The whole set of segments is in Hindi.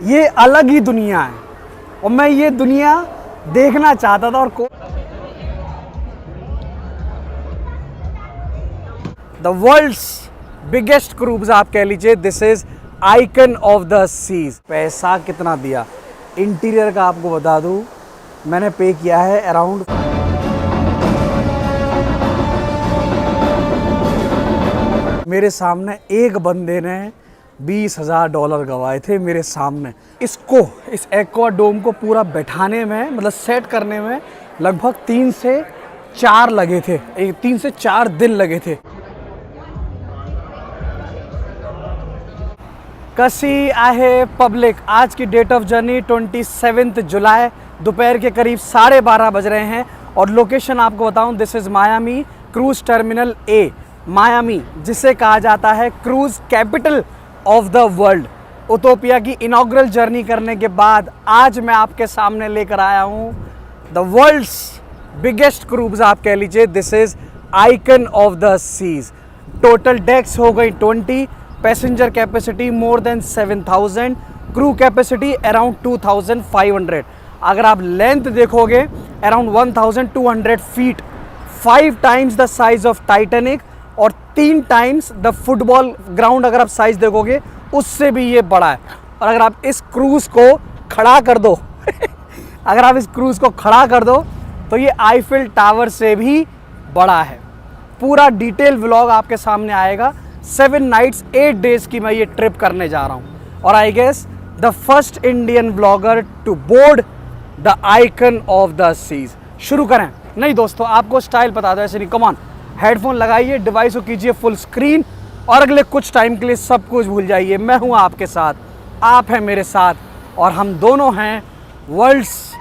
ये अलग ही दुनिया है और मैं ये दुनिया देखना चाहता था। और द वर्ल्ड्स बिगेस्ट क्रूज आप कह लीजिए, this is Icon of the Seas. पैसा कितना दिया, इंटीरियर का आपको बता दूं, मैंने पे किया है अराउंड मेरे सामने एक बंदे ने $20,000 गवाए थे मेरे सामने। इसको, इस एक्वा डोम को पूरा बैठाने में, मतलब सेट करने में लगभग 3 से 4 लगे थे, 3 से 4 दिन लगे थे। कसी आहे पब्लिक, आज की डेट ऑफ जर्नी 27 जुलाई, दोपहर के करीब 12:30 बज रहे हैं। और लोकेशन आपको बताऊं, this is Miami cruise terminal A. Miami जिसे कहा जाता है cruise capital of the world. Utopia की इनॉग्रल जर्नी करने के बाद आज मैं आपके सामने लेकर आया हूं द वर्ल्ड्स बिगेस्ट क्रूज आप कह लीजिए, this is Icon of the Seas. Total decks हो गई 20, passenger capacity more than 7,000, crew capacity around 2,500। अगर आप लेंथ देखोगे around 1,200 feet, 5 times the size of Titanic और 3 टाइम्स द फुटबॉल ग्राउंड अगर आप साइज देखोगे उससे भी ये बड़ा है। और अगर आप इस क्रूज को खड़ा कर दो अगर आप इस क्रूज को खड़ा कर दो तो ये आईफिल टावर से भी बड़ा है। पूरा डिटेल व्लॉग आपके सामने आएगा। 7 नाइट्स 8 डेज की मैं ये ट्रिप करने जा रहा हूँ और I guess the first Indian blogger to board the Icon of the Seas. शुरू करें? नहीं दोस्तों, आपको स्टाइल बता दो, ऐसे नहीं। कम ऑन, हेडफोन लगाइए, डिवाइस को कीजिए फुल स्क्रीन और अगले कुछ टाइम के लिए सब कुछ भूल जाइए। मैं हूँ आपके साथ, आप हैं मेरे साथ और हम दोनों हैं world's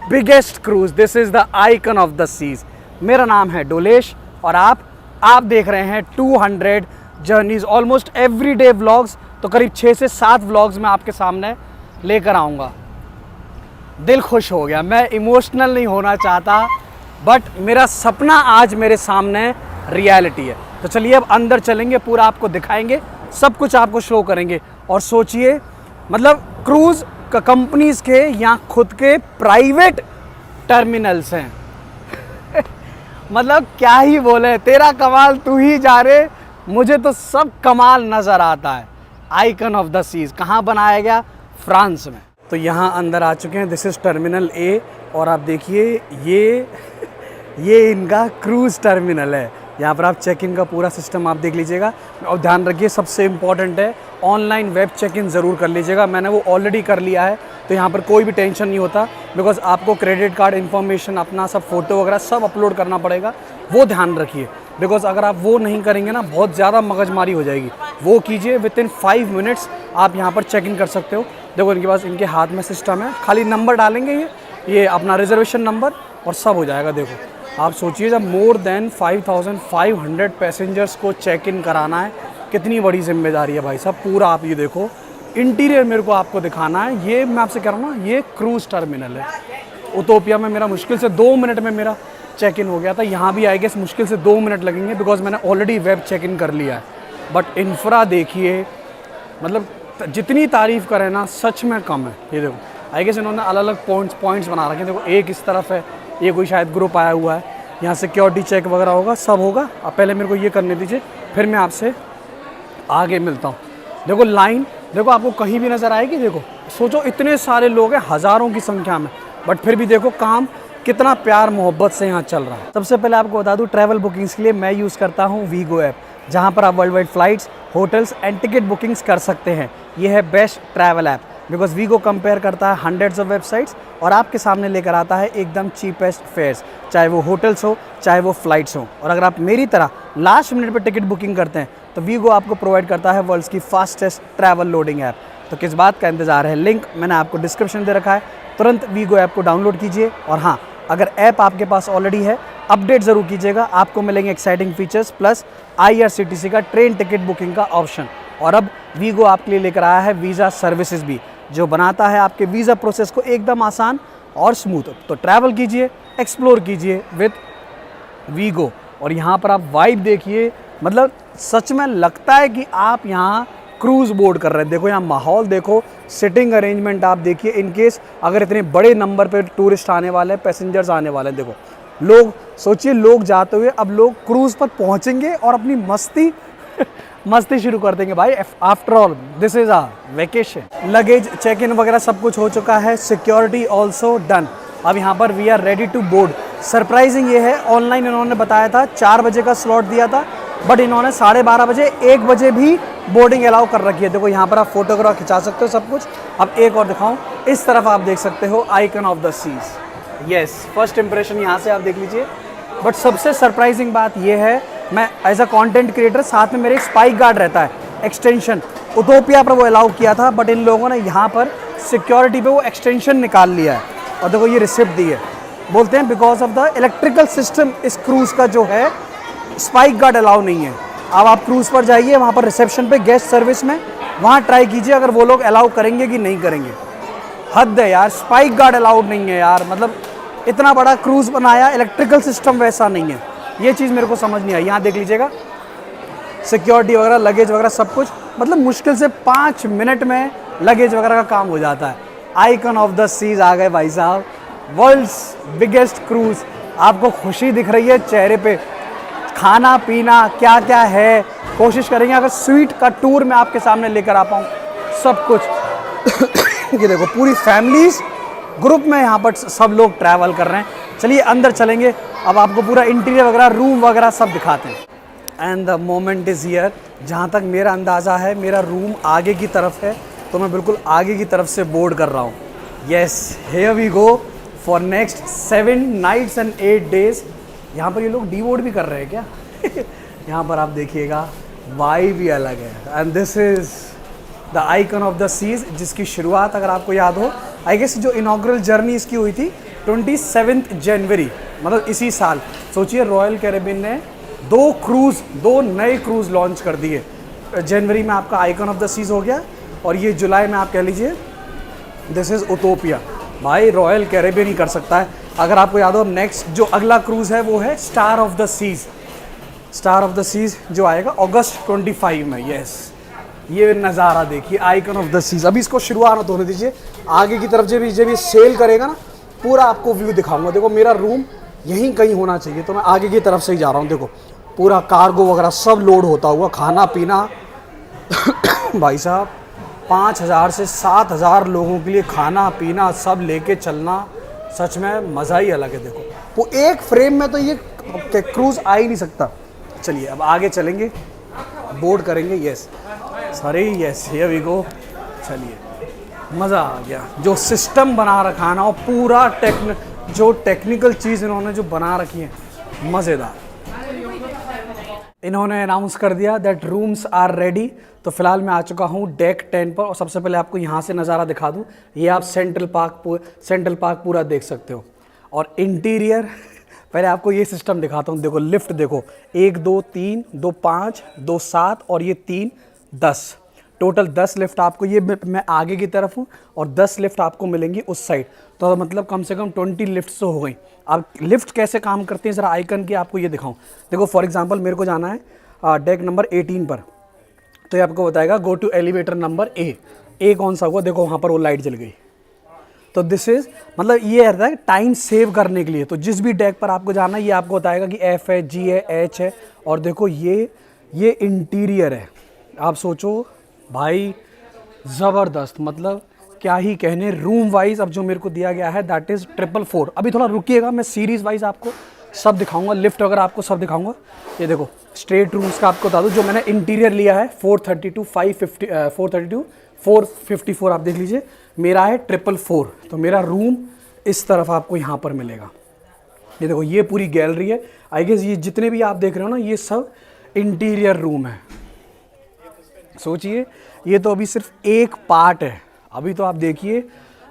biggest cruise. This is the Icon of the Seas. मेरा नाम है डोलेश और आप देख रहे हैं 200 जर्नीज, ऑलमोस्ट एवरीडे व्लॉग्स। तो करीब 6 से 7 व्लॉग्स मैं आपके सामने लेकर आऊँगा। दिल खुश हो गया। मैं इमोशनल नहीं होना चाहता बट मेरा सपना आज मेरे सामने रियलिटी है। तो चलिए अब अंदर चलेंगे, पूरा आपको दिखाएंगे, सब कुछ आपको शो करेंगे। और सोचिए, मतलब क्रूज़ कंपनीज़ के यहाँ खुद के प्राइवेट टर्मिनल्स हैं मतलब क्या ही बोले, तेरा कमाल तू ही जा रे, मुझे तो सब कमाल नज़र आता है। आइकन ऑफ द सीज कहाँ बनाया गया? फ्रांस में। तो यहाँ अंदर आ चुके हैं, दिस इज़ टर्मिनल ए। और आप देखिए ये इनका क्रूज़ टर्मिनल है। यहाँ पर आप चेक इन का पूरा सिस्टम आप देख लीजिएगा। और ध्यान रखिए, सबसे इम्पॉर्टेंट है ऑनलाइन वेब चेक इन ज़रूर कर लीजिएगा। मैंने वो ऑलरेडी कर लिया है, तो यहाँ पर कोई भी टेंशन नहीं होता। बिकॉज आपको क्रेडिट कार्ड इन्फॉर्मेशन, अपना सब फ़ोटो वगैरह सब अपलोड करना पड़ेगा, वो ध्यान रखिए। बिकॉज अगर आप वो नहीं करेंगे ना, बहुत ज़्यादा मगजमारी हो जाएगी। वो कीजिए, विद इन 5 मिनट्स आप यहाँ पर चेक इन कर सकते हो। देखो इनके पास, इनके हाथ में सिस्टम है, खाली नंबर डालेंगे ये अपना रिजर्वेशन नंबर और सब हो जाएगा। देखो आप सोचिए, जब मोर देन 5,500 पैसेंजर्स को चेक इन कराना है, कितनी बड़ी जिम्मेदारी है भाई साहब। पूरा आप ये देखो, इंटीरियर मेरे को आपको दिखाना है। ये मैं आपसे कह रहा हूँ ना, ये क्रूज़ टर्मिनल है। उतोपिया में मेरा मुश्किल से 2 मिनट में मेरा चेक इन हो गया था। यहाँ भी आई गेस मुश्किल से 2 मिनट लगेंगे, बिकॉज मैंने ऑलरेडी वेब चेक इन कर लिया है। बट इंफ्रा देखिए, मतलब जितनी तारीफ़ करें ना, सच में कम है। ये देखो, आई गेस इन्होंने अलग अलग पॉइंट्स बना रखे हैं। देखो एक इस तरफ है, ये कोई शायद ग्रुप आया हुआ है, यहाँ सिक्योरिटी चेक वगैरह होगा, सब होगा। अब पहले मेरे को ये करने दीजिए, फिर मैं आपसे आगे मिलता हूँ। देखो लाइन, देखो आपको कहीं भी नज़र आएगी। देखो सोचो, इतने सारे लोग हैं, हज़ारों की संख्या में, बट फिर भी देखो काम कितना प्यार मोहब्बत से यहाँ चल रहा है। सबसे पहले आपको बता दूँ, ट्रैवल बुकिंग्स के लिए मैं यूज़ करता हूँ वीगो ऐप, जहाँ पर आप world wide flights, hotels and ticket bookings कर सकते हैं। ये है best travel app, because Wego compare करता है हंड्रेड्स ऑफ वेबसाइट्स और आपके सामने लेकर आता है एकदम चीपेस्ट फेयर्स, चाहे वो होटल्स हो चाहे वो फ्लाइट्स हो। और अगर आप मेरी तरह लास्ट मिनट पर टिकट बुकिंग करते हैं तो वीगो आपको प्रोवाइड करता है वर्ल्ड्स की फास्टेस्ट ट्रैवल लोडिंग ऐप। तो किस बात का इंतजार है? लिंक मैंने आपको डिस्क्रिप्शन दे रखा है, तुरंत वीगो ऐप को डाउनलोड कीजिए। और हाँ, अगर ऐप आपके पास ऑलरेडी है, अपडेट ज़रूर कीजिएगा, आपको मिलेंगे एक्साइटिंग फीचर्स प्लस IRCTC का ट्रेन टिकट बुकिंग का ऑप्शन। और अब वीगो आपके लिए लेकर आया है वीज़ा सर्विसेज भी, जो बनाता है आपके वीज़ा प्रोसेस को एकदम आसान और स्मूथ। तो ट्रैवल कीजिए, एक्सप्लोर कीजिए विद वीगो। और यहाँ पर आप वाइब देखिए, मतलब सच में लगता है कि आप यहाँ क्रूज बोर्ड कर रहे हैं। देखो यहाँ माहौल देखो, सिटिंग अरेंजमेंट आप देखिए, इन केस अगर इतने बड़े नंबर पे टूरिस्ट आने वाले हैं, पैसेंजर्स आने वाले हैं, देखो लोग सोचिए, लोग जाते हुए अब लोग क्रूज पर पहुंचेंगे और अपनी मस्ती मस्ती शुरू कर देंगे भाई। After all this is a vacation. Luggage check in वगैरह सब कुछ हो चुका है, सिक्योरिटी ऑल्सो डन। अब यहाँ पर we are ready to board. Surprising ये है, ऑनलाइन इन्होंने बताया था 4 बजे का स्लॉट दिया था, बट इन्होंने 12:30 बजे 1 बजे भी बोर्डिंग अलाउ कर रखी है। देखो यहाँ पर आप फोटोग्राफ खिंचा सकते हो सब कुछ। अब एक और दिखाऊं, इस तरफ आप देख सकते हो Icon of the Seas. Yes, first impression यहाँ से आप देख लीजिए। बट सबसे सरप्राइजिंग बात यह है, मैं एज अ कंटेंट क्रिएटर, साथ में मेरे एक स्पाइक गार्ड रहता है, एक्सटेंशन उतोपिया पर वो अलाउ किया था, बट इन लोगों ने यहाँ पर सिक्योरिटी पे वो एक्सटेंशन निकाल लिया है। और देखो ये रिसिप्ट दी है, बोलते हैं because of the electrical system इस क्रूज का जो है, स्पाइक गार्ड अलाउ नहीं है। अब आप क्रूज पर जाइए, वहाँ पर रिसेप्शन पे गेस्ट सर्विस में वहाँ ट्राई कीजिए अगर वो लोग अलाउ करेंगे कि नहीं करेंगे। हद है यार, स्पाइक गार्ड अलाउड नहीं है यार। मतलब इतना बड़ा क्रूज बनाया, इलेक्ट्रिकल सिस्टम वैसा नहीं है। ये चीज़ मेरे को समझ नहीं आई। यहाँ देख लीजिएगा सिक्योरिटी वगैरह, लगेज वगैरह सब कुछ, मतलब मुश्किल से 5 मिनट में लगेज वगैरह का काम हो जाता है। आइकन ऑफ द सीज आ गए भाई साहब, वर्ल्ड्स बिगेस्ट क्रूज। आपको खुशी दिख रही है चेहरे पे। खाना पीना क्या क्या है, कोशिश करेंगे अगर स्वीट का टूर मैं आपके सामने लेकर आ पाऊँ सब कुछ। ये देखो पूरी फैमिलीज ग्रुप में यहाँ पर सब लोग ट्रैवल कर रहे हैं। चलिए अंदर चलेंगे, अब आपको पूरा इंटीरियर वगैरह, रूम वगैरह सब दिखाते हैं। And the moment is here. जहाँ तक मेरा अंदाज़ा है, मेरा रूम आगे की तरफ है, तो मैं बिल्कुल आगे की तरफ से बोर्ड कर रहा हूँ। Yes, here we go for next 7 nights and 8 days. यहाँ पर ये लोग डी बोर्ड भी कर रहे हैं क्या? यहाँ पर आप देखिएगा, वाइब भी अलग है। And this is the Icon of the Seas, जिसकी शुरुआत अगर आपको याद हो, आई गेस जो इनॉग्रल जर्नी इसकी हुई थी 27 जनवरी, मतलब इसी साल। सोचिए रॉयल कैरेबियन ने 2 नए क्रूज़ लॉन्च कर दिए। जनवरी में आपका आइकन ऑफ द सीज हो गया, और ये जुलाई में आप कह लीजिए दिस इज़ उतोपिया। भाई रॉयल कैरेबियन ही कर सकता है। अगर आपको याद हो, नेक्स्ट जो अगला क्रूज़ है वो है Star of the Seas. Star of the Seas जो आएगा अगस्त 25 में। यस, ये नज़ारा देखिए, आइकन ऑफ द सीज। अभी इसको शुरुआत होने दीजिए, आगे की तरफ जब ये सेल करेगा ना, पूरा आपको व्यू दिखाऊंगा। देखो मेरा रूम यहीं कहीं होना चाहिए, तो मैं आगे की तरफ से ही जा रहा हूँ। देखो पूरा कार्गो वगैरह सब लोड होता हुआ, खाना पीना। भाई साहब 5000 से 7000 लोगों के लिए खाना पीना सब लेके चलना, सच में मज़ा ही अलग है। देखो वो एक फ्रेम में तो ये क्रूज़ आ ही नहीं सकता। चलिए अब आगे चलेंगे, बोर्ड करेंगे। Yes sorry, yes here we go. चलिए मज़ा आ गया। जो सिस्टम बना रखा है ना, वो पूरा जो टेक्निकल चीज़ इन्होंने जो बना रखी है, मज़ेदार। इन्होंने अनाउंस कर दिया दैट रूम्स आर रेडी। तो फिलहाल मैं आ चुका हूँ डेक 10 पर, और सबसे पहले आपको यहाँ से नज़ारा दिखा दूँ। ये आप सेंट्रल पार्क पूरा देख सकते हो। और इंटीरियर पहले आपको ये सिस्टम दिखाता हूँ। देखो लिफ्ट देखो, 1 2 3 2 5 2 7 और ये 3 10, टोटल 10 लिफ्ट आपको, ये मैं आगे की तरफ हूँ, और 10 लिफ्ट आपको मिलेंगी उस साइड। तो मतलब कम से कम 20 लिफ्ट तो हो गई। अब लिफ्ट कैसे काम करते हैं ज़रा आइकन की आपको ये दिखाऊं। देखो फॉर एग्जांपल मेरे को जाना है डेक नंबर 18 पर, तो ये आपको बताएगा go to elevator number A कौन सा हुआ। देखो वहाँ पर वो लाइट जल गई। तो दिस इज़ मतलब ये रहता है टाइम सेव करने के लिए। तो जिस भी डेक पर आपको जाना है, ये आपको बताएगा कि F है, G है, H है। और देखो ये इंटीरियर है। आप सोचो भाई ज़बरदस्त, मतलब क्या ही कहने। रूम वाइज अब जो मेरे को दिया गया है दैट इज़ 444। अभी थोड़ा रुकिएगा, मैं सीरीज़ वाइज आपको सब दिखाऊंगा, लिफ्ट वगैरह आपको सब दिखाऊंगा। ये देखो स्ट्रेट रूम्स का आपको बता दूँ, जो मैंने इंटीरियर लिया है 432 454 आप देख लीजिए, मेरा है 444। तो मेरा रूम इस तरफ आपको यहाँ पर मिलेगा। ये देखो ये पूरी गैलरी है। आई गेस ये जितने भी आप देख रहे हो ना, ये सब इंटीरियर रूम है। सोचिए ये तो अभी सिर्फ एक पार्ट है। अभी तो आप देखिए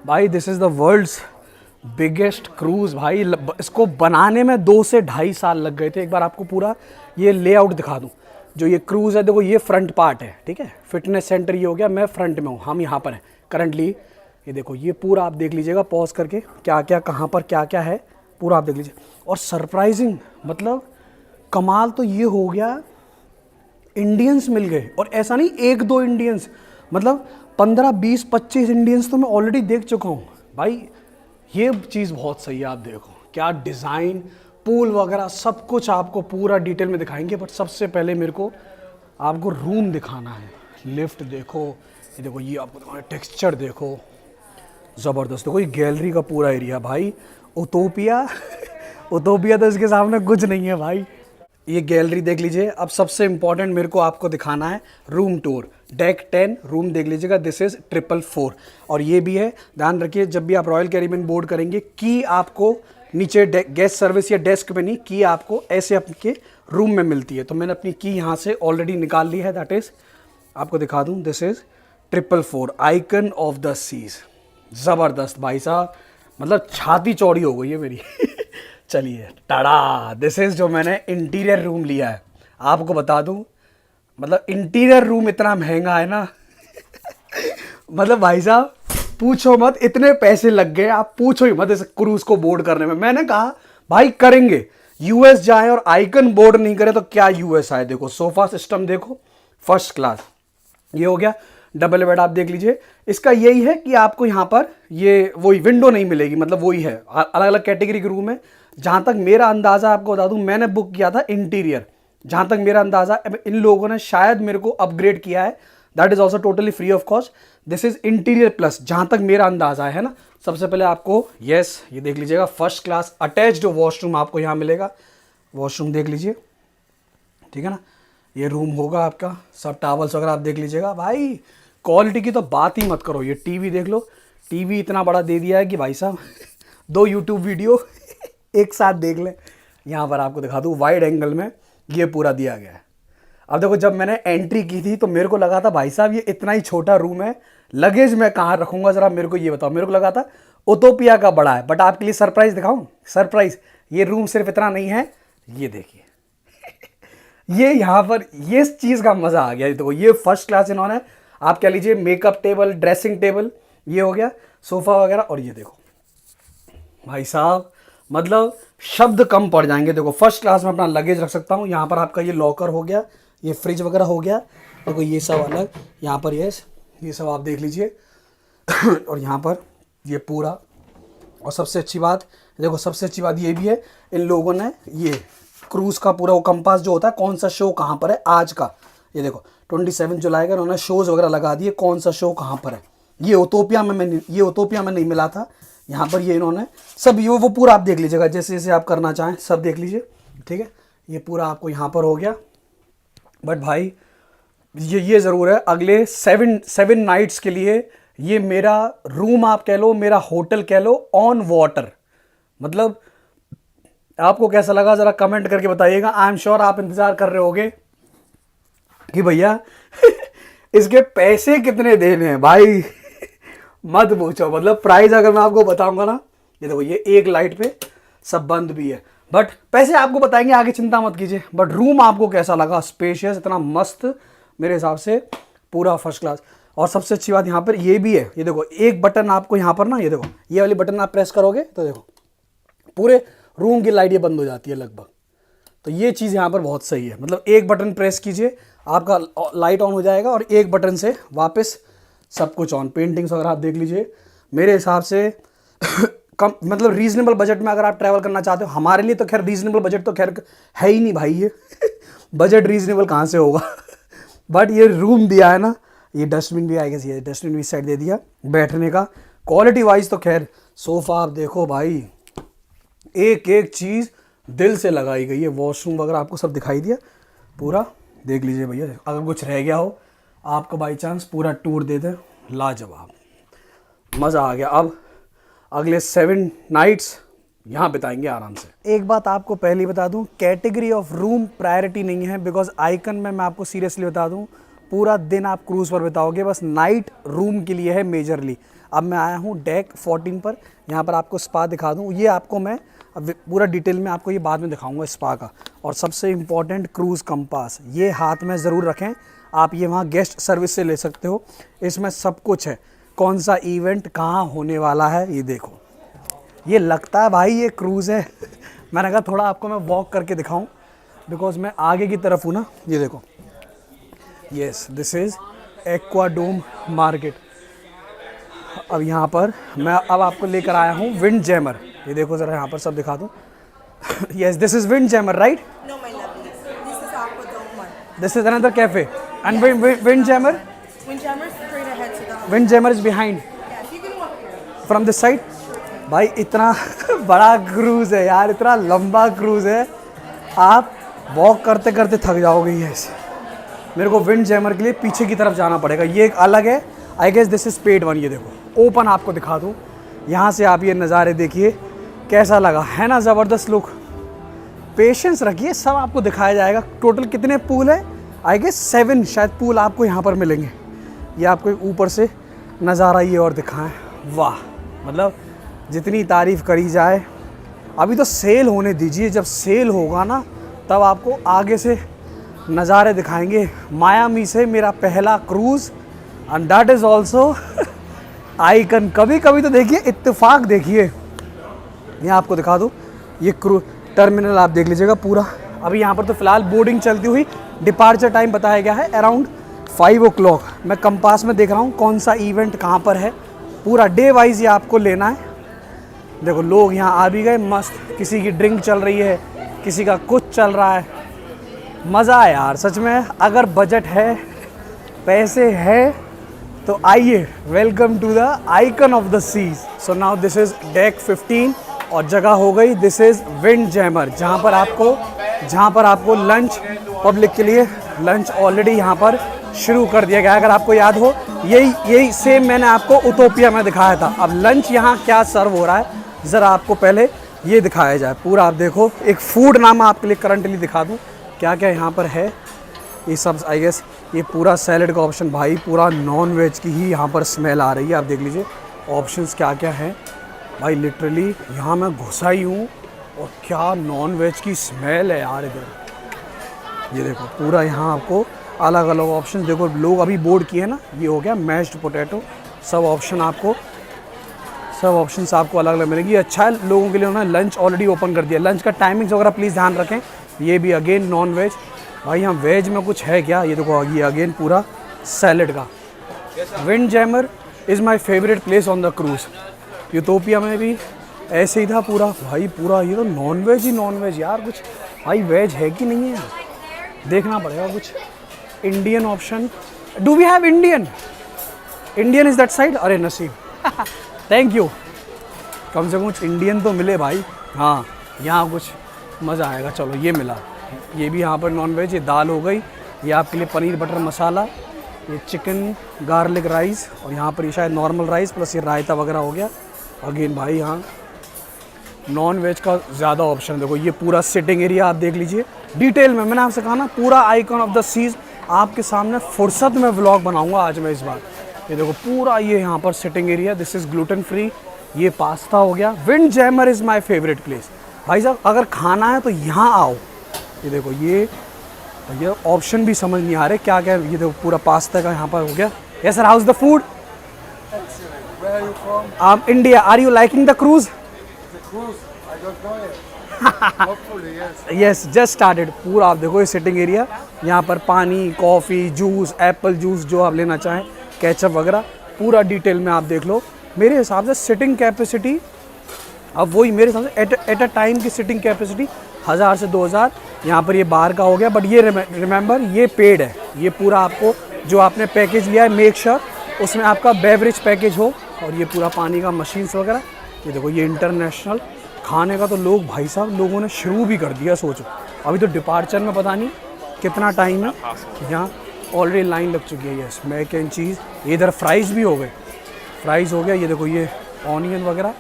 भाई, this is the world's biggest cruise. भाई इसको बनाने में 2 से 2.5 साल लग गए थे। एक बार आपको पूरा ये लेआउट दिखा दूँ। जो ये क्रूज़ है, देखो ये फ्रंट पार्ट है, ठीक है। फिटनेस सेंटर ये हो गया, मैं फ्रंट में हूँ, हम यहाँ पर हैं करंटली। ये देखो ये पूरा आप देख लीजिएगा पॉज करके, क्या क्या कहाँ पर क्या क्या है पूरा आप देख लीजिए। और सरप्राइजिंग मतलब कमाल तो ये हो गया, इंडियंस मिल गए, और ऐसा नहीं एक दो इंडियंस, मतलब 15 20 25 इंडियंस तो मैं ऑलरेडी देख चुका हूँ भाई। ये चीज़ बहुत सही है, आप देखो क्या डिज़ाइन, पूल वगैरह सब कुछ आपको पूरा डिटेल में दिखाएंगे। बट सबसे पहले मेरे को आपको रूम दिखाना है। लिफ्ट देखो, ये देखो, ये आपको दिखाना, टेक्सचर देखो ज़बरदस्त। देखो ये गैलरी का पूरा एरिया भाई, उतोपिया उतोपिया तो इसके सामने कुछ नहीं है भाई। ये गैलरी देख लीजिए। अब सबसे इंपॉर्टेंट मेरे को आपको दिखाना है रूम टूर। डेक 10 रूम देख लीजिएगा, दिस इज 444। और ये भी है, ध्यान रखिए जब भी आप रॉयल कैरिबियन बोर्ड करेंगे, की आपको नीचे गेस्ट सर्विस या डेस्क पे नहीं, की आपको ऐसे आपके रूम में मिलती है। तो मैंने अपनी की यहाँ से ऑलरेडी निकाल ली है, दैट इज आपको दिखा दूँ, this is 444 Icon of the Seas. ज़बरदस्त भाई साहब, मतलब छाती चौड़ी हो गई है मेरी चलिए टाड़ा, दिस इज जो मैंने इंटीरियर रूम लिया है। आपको बता दूं, मतलब इंटीरियर रूम इतना महंगा है ना मतलब भाई साहब पूछो मत, इतने पैसे लग गए, आप पूछो ही मत इस क्रूज को बोर्ड करने में। मैंने कहा भाई करेंगे, यूएस जाए और आइकन बोर्ड नहीं करे तो क्या यूएस आए। देखो सोफा सिस्टम देखो, फर्स्ट क्लास। ये हो गया डबल बेड, आप देख लीजिए। इसका यही है कि आपको यहाँ पर ये वही विंडो नहीं मिलेगी, मतलब वही है, अलग अलग कैटेगरी के रूम है। जहाँ तक मेरा अंदाज़ा आपको बता दूँ, मैंने बुक किया था इंटीरियर, जहाँ तक मेरा अंदाज़ा, इन लोगों ने शायद मेरे को अपग्रेड किया है, that is also totally free of cost. This is interior plus, जहाँ तक मेरा अंदाज़ा है ना। सबसे पहले आपको यस ये देख लीजिएगा, फर्स्ट क्लास अटैच्ड वॉशरूम आपको यहाँ मिलेगा। वॉशरूम देख लीजिए, ठीक है ना। ये रूम होगा आपका, सब टावल्स वगैरह आप देख लीजिएगा। भाई क्वालिटी की तो बात ही मत करो। ये टीवी देख लो, टीवी इतना बड़ा दे दिया है कि भाई साहब 2 यूट्यूब वीडियो एक साथ देख लें। यहाँ पर आपको दिखा दूँ वाइड एंगल में ये पूरा दिया गया है। अब देखो जब मैंने एंट्री की थी तो मेरे को लगा था भाई साहब ये इतना ही छोटा रूम है, लगेज मैं कहाँ रखूँगा, ज़रा मेरे को ये बताओ। मेरे को लगा था उतोपिया का बड़ा है। बट आपके लिए सरप्राइज़ दिखाऊँ, सरप्राइज़, ये रूम सिर्फ इतना नहीं है, ये देखिए ये यहाँ पर ये चीज़ का मज़ा आ गया। देखो ये फर्स्ट क्लास इन्होंने, आप कह लीजिए मेकअप टेबल, ड्रेसिंग टेबल, ये हो गया सोफ़ा वगैरह। और ये देखो भाई साहब, मतलब शब्द कम पड़ जाएंगे। देखो फर्स्ट क्लास में अपना लगेज रख सकता हूँ। यहाँ पर आपका ये लॉकर हो गया, ये फ्रिज वगैरह हो गया। देखो ये सब अलग, यहाँ पर ये सब आप देख लीजिए और यहाँ पर ये पूरा। और सबसे अच्छी बात देखो, सबसे अच्छी बात ये भी है, इन लोगों ने ये क्रूज़ का पूरा वो कंपास जो होता है, कौन सा शो कहाँ पर है आज का, ये देखो 27 जुलाई का उन्होंने शोज़ वगैरह लगा दिए, कौन सा शो कहाँ पर है। ये उतोपिया में नहीं मिला था। यहाँ पर ये इन्होंने सब ये वो पूरा आप देख लीजिएगा, जैसे जैसे आप करना चाहें सब देख लीजिए, ठीक है। ये पूरा आपको यहाँ पर हो गया। बट भाई ये ज़रूर है, अगले 7 नाइट्स के लिए ये मेरा रूम आप कह लो, मेरा होटल कह लो, ऑन वाटर। मतलब आपको कैसा लगा ज़रा कमेंट करके बताइएगा। आई एम श्योर आप इंतज़ार कर रहे होगे कि भैया इसके पैसे कितने देने हैं भाई मत पूछो। मतलब प्राइस अगर मैं आपको बताऊंगा ना, ये देखो ये एक लाइट पे सब बंद भी है, बट पैसे आपको बताएंगे आगे, चिंता मत कीजिए। बट रूम आपको कैसा लगा, स्पेशियस, इतना मस्त, मेरे हिसाब से पूरा फर्स्ट क्लास। और सबसे अच्छी बात यहाँ पर ये भी है, ये देखो एक बटन आपको यहाँ पर ना, ये देखो ये वाली बटन आप प्रेस करोगे तो देखो पूरे रूम की लाइट ये बंद हो जाती है लगभग। तो ये चीज़ यहाँ पर बहुत सही है, मतलब एक बटन प्रेस कीजिए आपका लाइट ऑन हो जाएगा और एक बटन से वापस सब कुछ ऑन। पेंटिंग्स वगैरह आप देख लीजिए, मेरे हिसाब से कम, मतलब रीजनेबल बजट में अगर आप ट्रैवल करना चाहते हो। हमारे लिए तो खैर रीजनेबल बजट तो खैर है ही नहीं भाई, ये बजट रीजनेबल कहाँ से होगा बट ये रूम दिया है ना, ये डस्टबिन भी आएगा, ये डस्टबिन भी साइड दे दिया बैठने का। क्वालिटी वाइज तो खैर सोफ़ा आप देखो भाई, एक एक चीज़ दिल से लगाई गई है। वॉशरूम वगैरह आपको सब दिखाई दिया, पूरा देख लीजिए भैया। अगर कुछ रह गया हो आपको बाई चांस पूरा टूर दे दें, लाजवाब, मज़ा आ गया। अब अगले 7 नाइट्स यहाँ बिताएंगे आराम से। एक बात आपको पहले बता दूँ, कैटेगरी ऑफ रूम प्रायोरिटी नहीं है, बिकॉज आइकन में मैं आपको सीरियसली बता दूँ पूरा दिन आप क्रूज़ पर बिताओगे, बस नाइट रूम के लिए है मेजरली। अब मैं आया हूँ डेक 14 पर, यहाँ पर आपको स्पा दिखा दूँ। ये आपको मैं अब पूरा डिटेल में आपको ये बाद में दिखाऊंगा स्पा का। और सबसे इम्पॉर्टेंट क्रूज़ कंपास, ये हाथ में ज़रूर रखें आप, ये वहाँ गेस्ट सर्विस से ले सकते हो। इसमें सब कुछ है, कौन सा इवेंट कहाँ होने वाला है, ये देखो। ये लगता है भाई ये क्रूज़ है मैंने कहा थोड़ा आपको मैं वॉक करके दिखाऊं, बिकॉज मैं आगे की तरफ हूँ ना। ये देखो यस दिस इज़ एक्वाडोम मार्केट। अब यहाँ पर मैं अब आपको लेकर आया हूँ विंड जैमर। ये देखो ज़रा यहाँ पर सब दिखा दूँ। Yes this is wind jammer right? No, my lovely. This is Aquadome one. This is another cafe and wind jammer. Windjammer straight ahead to the. Wind jammer is behind Yes, you can walk here. From this side. भाई इतना बड़ा क्रूज़ है यार, इतना लंबा क्रूज़ है, आप वॉक करते करते थक जाओगे। यस मेरे को विंड जैमर के लिए पीछे की तरफ जाना पड़ेगा, ये एक अलग है। I guess this is paid one. ये देखो ओपन आपको दिखा दूँ, यहाँ से आप ये नज़ारे देखिए, कैसा लगा है ना, ज़बरदस्त लुक। पेशेंस रखिए, सब आपको दिखाया जाएगा। टोटल कितने पूल है? आई गेस 7 शायद पूल आपको यहाँ पर मिलेंगे। ये आपको ऊपर से नज़ारा ये और दिखाएं, वाह, मतलब जितनी तारीफ़ करी जाए। अभी तो सेल होने दीजिए, जब सेल होगा ना तब आपको आगे से नज़ारे दिखाएंगे। मायामी से मेरा पहला cruise and that is also Icon. कभी कभी तो देखिए इत्तेफाक, देखिए यहाँ आपको दिखा दूँ, ये क्रू टर्मिनल आप देख लीजिएगा पूरा। अभी यहाँ पर तो फ़िलहाल बोर्डिंग चलती हुई, डिपार्चर टाइम बताया गया है अराउंड 5 o'clock। मैं कंपास में देख रहा हूँ कौन सा इवेंट कहाँ पर है, पूरा डे वाइज ये आपको लेना है। देखो लोग यहाँ आ भी गए मस्त, किसी की ड्रिंक चल रही है, किसी का कुछ चल रहा है। मज़ा है यार सच में, अगर बजट है, पैसे है तो आइए। Welcome to the Icon of the Seas. So now this is deck 15 और जगह हो गई दिस इज़ विंड जैमर, जहाँ पर आपको लंच, पब्लिक के लिए लंच ऑलरेडी यहाँ पर शुरू कर दिया गया है। अगर आपको याद हो, यही सेम मैंने आपको उतोपिया में दिखाया था। अब लंच यहाँ क्या सर्व हो रहा है ज़रा आपको पहले ये दिखाया जाए पूरा। आप देखो, एक फूड नाम आपके लिए करंटली दिखा दूँ क्या क्या यहाँ पर है। ये सब आई गेस ये पूरा सैलड का ऑप्शन, भाई पूरा नॉन वेज की ही यहाँ पर स्मेल आ रही है। आप देख लीजिए ऑप्शंस क्या क्या हैं भाई, लिटरली यहाँ मैं घुसा ही हूँ और क्या नॉन वेज की स्मेल है यार इधर। ये देखो पूरा यहाँ आपको अलग अलग ऑप्शन, देखो लोग अभी बोर्ड किए ना, ये हो गया मैश्ड पोटैटो, सब ऑप्शंस आपको अलग अलग मिलेंगी। अच्छा है लोगों के लिए उन्होंने लंच ऑलरेडी ओपन कर दिया। लंच का टाइमिंग्स वगैरह प्लीज़ ध्यान रखें। ये भी अगेन नॉन वेज, भाई यहाँ वेज में कुछ है क्या? ये देखो ये अगेन पूरा सैलड का। Windjammer is my favourite place on the cruise. Utopia में भी ऐसे ही था पूरा, भाई पूरा ये तो नॉन वेज ही नॉन वेज यार। कुछ भाई वेज है कि नहीं है, देखना पड़ेगा। कुछ Indian option, do we have Indian is that side? अरे नसीब थैंक यू, कम से कम कुछ इंडियन तो मिले भाई। हाँ यहाँ कुछ मज़ा आएगा। चलो ये मिला, ये भी यहाँ पर नॉन वेज। ये दाल हो गई, ये आपके लिए पनीर बटर मसाला, ये चिकन गार्लिक राइस, और यहाँ पर ये शायद नॉर्मल राइस प्लस ये रायता वगैरह हो गया। अगेन भाई यहाँ नॉन वेज का ज़्यादा ऑप्शन। देखो ये पूरा सिटिंग एरिया आप देख लीजिए डिटेल में। मैंने आपसे कहा ना पूरा आइकन ऑफ द सीज आपके सामने फुर्सत में व्लॉग बनाऊंगा आज मैं इस बार। ये देखो पूरा ये यहाँ पर sitting area, this is gluten free. ये पास्ता हो गया। Wind jammer is my favourite place. भाई साहब अगर खाना है तो यहाँ आओ। ये देखो ये ऑप्शन भी समझ नहीं आ रहे क्या क्या। ये देखो पूरा पास्ता का यहाँ पर हो गया। Yes sir, how is the food? Where are you from? India. Are you liking the cruise? The cruise. I don't know it. Hopefully, yes. Yes, just started. पूरा आप देखो ये सिटिंग एरिया, यहाँ पर पानी, कॉफ़ी, जूस, एप्पल जूस जो आप लेना चाहें, केचप वगैरह पूरा डिटेल में आप देख लो। मेरे हिसाब से सिटिंग कैपेसिटी अब वही मेरे हिसाब से एट अ टाइम की सिटिंग कैपेसिटी 1000 से 2000। यहाँ पर ये बाहर का हो गया, बट ये रिमेंबर ये पेड है। ये पूरा आपको जो आपने पैकेज लिया है मेक श्योर उसमें आपका बेवरेज पैकेज हो, और ये पूरा पानी का मशीन्स वगैरह। ये देखो ये इंटरनेशनल खाने का तो लोग भाई साहब लोगों ने शुरू भी कर दिया। सोचो अभी तो डिपार्चर में पता नहीं कितना टाइम है, यहाँ ऑलरेडी लाइन लग चुकी है। यस मैक एंड चीज़, इधर फ्राइज़ भी हो गए, फ्राइज़ हो गया। ये देखो ये ऑनियन वगैरह,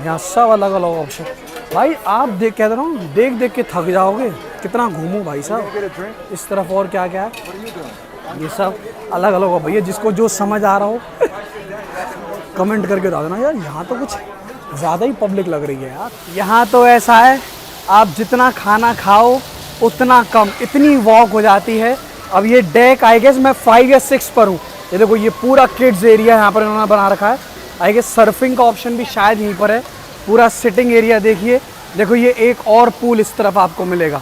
यहाँ सब अलग अलग ऑप्शन। भाई आप कह रहा हूँ देख देख के थक जाओगे, कितना घूमूं भाई साहब इस तरफ। और क्या क्या है ये सब अलग अलग हो भैया, जिसको जो समझ आ रहा हो कमेंट करके बता देना यार। यहाँ तो कुछ ज़्यादा ही पब्लिक लग रही है यार। यहाँ तो ऐसा है आप जितना खाना खाओ उतना कम, इतनी वॉक हो जाती है। अब ये डेक आई गेस मैं 5 या 6 पर हूँ। ये देखो ये पूरा किड्स एरिया यहाँ पर इन्होंने बना रखा है। आई गेस सर्फिंग का ऑप्शन भी शायद यहीं पर है। पूरा सिटिंग एरिया देखिए, देखो ये एक और पूल इस तरफ आपको मिलेगा।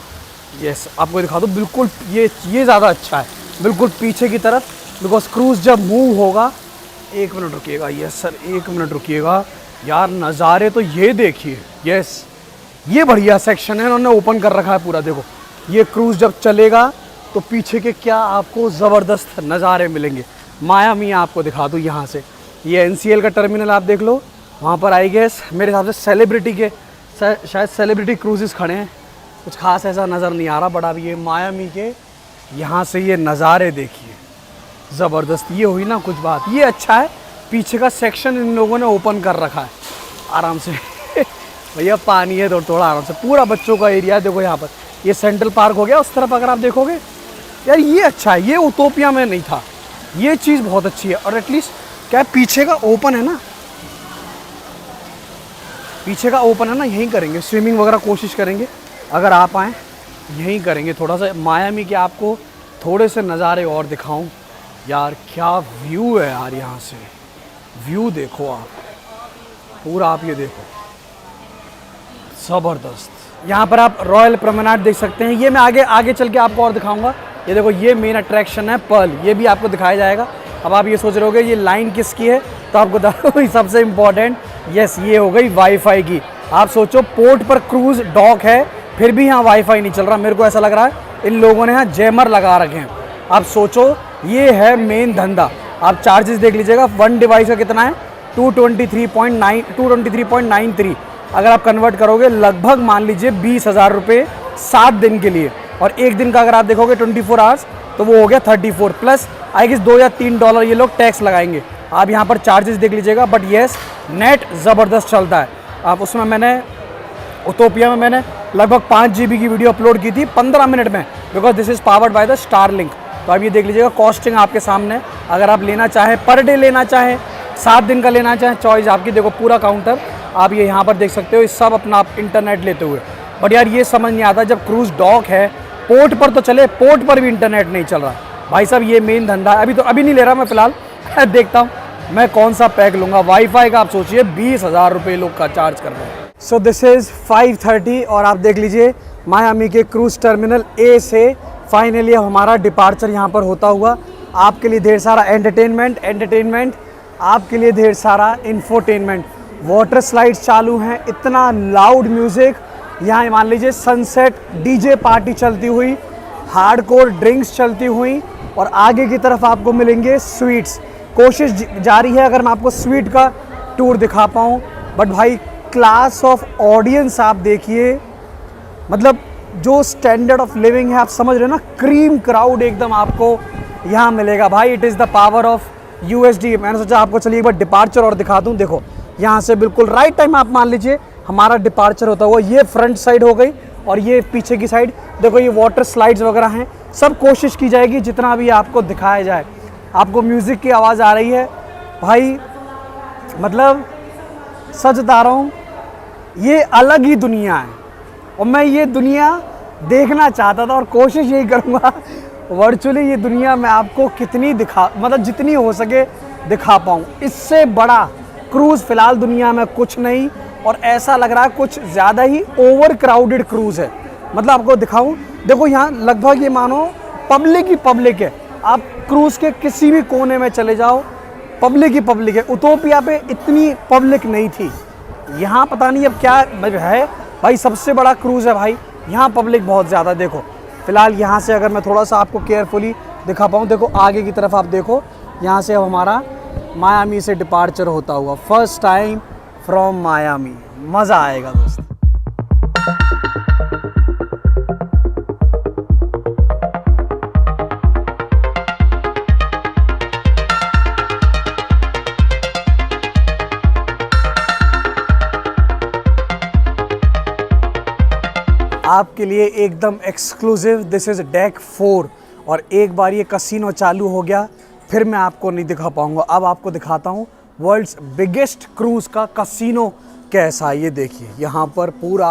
यस आपको दिखा दो, बिल्कुल ये ज़्यादा अच्छा है। बिल्कुल पीछे की तरफ, बिकॉज क्रूज़ जब मूव होगा। 1 मिनट रुकिएगा, यस सर 1 मिनट रुकिएगा यार, नज़ारे तो ये देखिए। यस, ये बढ़िया सेक्शन है, इन्होंने ओपन कर रखा है पूरा। देखो ये क्रूज़ जब चलेगा तो पीछे के क्या आपको ज़बरदस्त नज़ारे मिलेंगे। मायामी आपको दिखा दूँ यहाँ से, ये NCL का टर्मिनल आप देख लो, वहाँ पर आई गेस मेरे हिसाब से सेलिब्रिटी के शायद सेलिब्रिटी क्रूजेस खड़े हैं, कुछ खास ऐसा नज़र नहीं आ रहा, बट अब ये मायामी के यहाँ से ये नज़ारे देखिए, ज़बरदस्त। ये हुई ना कुछ बात, ये अच्छा है। पीछे का सेक्शन इन लोगों ने ओपन कर रखा है आराम से भैया पानी है तो थोड़ा आराम से, पूरा बच्चों का एरिया है। देखो यहाँ पर ये सेंट्रल पार्क हो गया, उस तरफ अगर आप देखोगे यार ये अच्छा है, ये उतोपिया में नहीं था, ये चीज़ बहुत अच्छी है। और एटलीस्ट क्या है, पीछे का ओपन है ना, पीछे का ओपन है ना, यहीं करेंगे स्विमिंग वगैरह, कोशिश करेंगे अगर आप आएँ यहीं करेंगे। थोड़ा सा मायामी के आपको थोड़े से नज़ारे और दिखाऊं यार, क्या व्यू है यार, यहाँ से व्यू देखो आप पूरा, आप ये देखो ज़बरदस्त। यहाँ पर आप रॉयल प्रोमेनाड देख सकते हैं, ये मैं आगे चल के आपको और दिखाऊंगा। ये देखो ये मेन अट्रैक्शन है पर्ल, ये भी आपको दिखाया जाएगा। अब आप ये सोच रहे होगे ये लाइन किसकी है, तो आपको बता सबसे इम्पॉर्टेंट, यस ये हो गई वाईफाई की। आप सोचो पोर्ट पर क्रूज डॉक है, फिर भी यहाँ वाईफाई नहीं चल रहा। मेरे को ऐसा लग रहा है इन लोगों ने यहाँ जैमर लगा रखे हैं। आप सोचो ये है मेन धंधा। आप चार्जेस देख लीजिएगा, 1 डिवाइस का कितना है, 223.93। अगर आप कन्वर्ट करोगे लगभग मान लीजिए 20,000 रुपये 7 दिन के लिए, और एक दिन का अगर आप देखोगे 24 आवर्स तो वो हो गया 34 प्लस आई गेस $2 या $3 ये लोग टैक्स लगाएंगे। आप यहाँ पर चार्जेस देख लीजिएगा, बट येस नेट ज़बरदस्त चलता है। आप उसमें मैंने उतोपिया में मैंने लगभग 5 GB की वीडियो अपलोड की थी 15 मिनट में, because this is powered by the Starlink. तो आप ये देख लीजिएगा, कॉस्टिंग आपके सामने। अगर आप लेना चाहें पर डे लेना चाहें, 7 दिन का लेना चाहें, चॉइस आपकी। देखो पूरा काउंटर आप ये यहाँ पर देख सकते हो, ये सब अपना आप इंटरनेट लेते हुए। बट यार ये समझ नहीं आता, जब क्रूज़ डॉक है पोर्ट पर तो चले, पोर्ट पर भी इंटरनेट नहीं चल रहा। भाई साहब ये मेन धंधा है। अभी नहीं ले रहा मैं फ़िलहाल देखता हूँ मैं कौन सा पैक लूँगा। वाईफाई का आप सोचिए 20,000 रुपये लोग का चार्ज कर रहे हैं। सो दिस इज़ 5:30 और आप देख लीजिए मायामी के क्रूज़ टर्मिनल ए से फाइनली हमारा डिपार्चर यहाँ पर होता हुआ। आपके लिए ढेर सारा एंटरटेनमेंट, आपके लिए ढेर सारा इंफोटेनमेंट। वाटर स्लाइड्स चालू हैं, इतना लाउड म्यूज़िक यहाँ, मान लीजिए सनसेट डीजे पार्टी चलती हुई, हार्डकोर ड्रिंक्स चलती हुई, और आगे की तरफ आपको मिलेंगे स्वीट्स। कोशिश जारी है अगर मैं आपको स्वीट का टूर दिखा पाऊँ, बट भाई क्लास ऑफ ऑडियंस आप देखिए, मतलब जो स्टैंडर्ड ऑफ लिविंग है आप समझ रहे हो ना, क्रीम क्राउड एकदम आपको यहाँ मिलेगा भाई। It is the power of USD। मैंने सोचा आपको चलिए एक बार डिपार्चर और दिखा दूँ। देखो यहाँ से बिल्कुल राइट टाइम आप मान लीजिए हमारा डिपार्चर होता हुआ, ये फ्रंट साइड हो गई और ये पीछे की साइड देखो, ये वाटर स्लाइड्स वगैरह हैं। सब कोशिश की जाएगी जितना भी आपको दिखाया जाए। आपको म्यूज़िक की आवाज़ आ रही है भाई, मतलब सच बता रहा हूँ, ये अलग ही दुनिया है और मैं ये दुनिया देखना चाहता था और कोशिश यही करूँगा वर्चुअली ये दुनिया मैं आपको कितनी मतलब जितनी हो सके दिखा पाऊँ। इससे बड़ा क्रूज़ फ़िलहाल दुनिया में कुछ नहीं, और ऐसा लग रहा है कुछ ज़्यादा ही ओवर क्राउडेड क्रूज़ है। मतलब आपको दिखाऊँ, देखो यहाँ लगभग ये मानो पब्लिक ही पब्लिक है। आप क्रूज़ के किसी भी कोने में चले जाओ, पब्लिक ही पब्लिक है। उतोपिया पे इतनी पब्लिक नहीं थी, यहाँ पता नहीं अब क्या है भाई। सबसे बड़ा क्रूज़ है भाई, यहाँ पब्लिक बहुत ज़्यादा। देखो फ़िलहाल यहाँ से अगर मैं थोड़ा सा आपको केयरफुली दिखा पाऊँ, देखो आगे की तरफ आप देखो, यहाँ से अब हमारा मायामी से डिपार्चर होता हुआ, फर्स्ट टाइम फ्रॉम मायामी। मज़ा आएगा दोस्त। आपके लिए एकदम एक्सक्लूसिव, दिस इज़ डेक 4। और एक बार ये कसिनो चालू हो गया फिर मैं आपको नहीं दिखा पाऊँगा। अब आपको दिखाता हूँ वर्ल्ड्स बिगेस्ट क्रूज़ का कसिनो कैसा है। ये देखिए यहाँ पर पूरा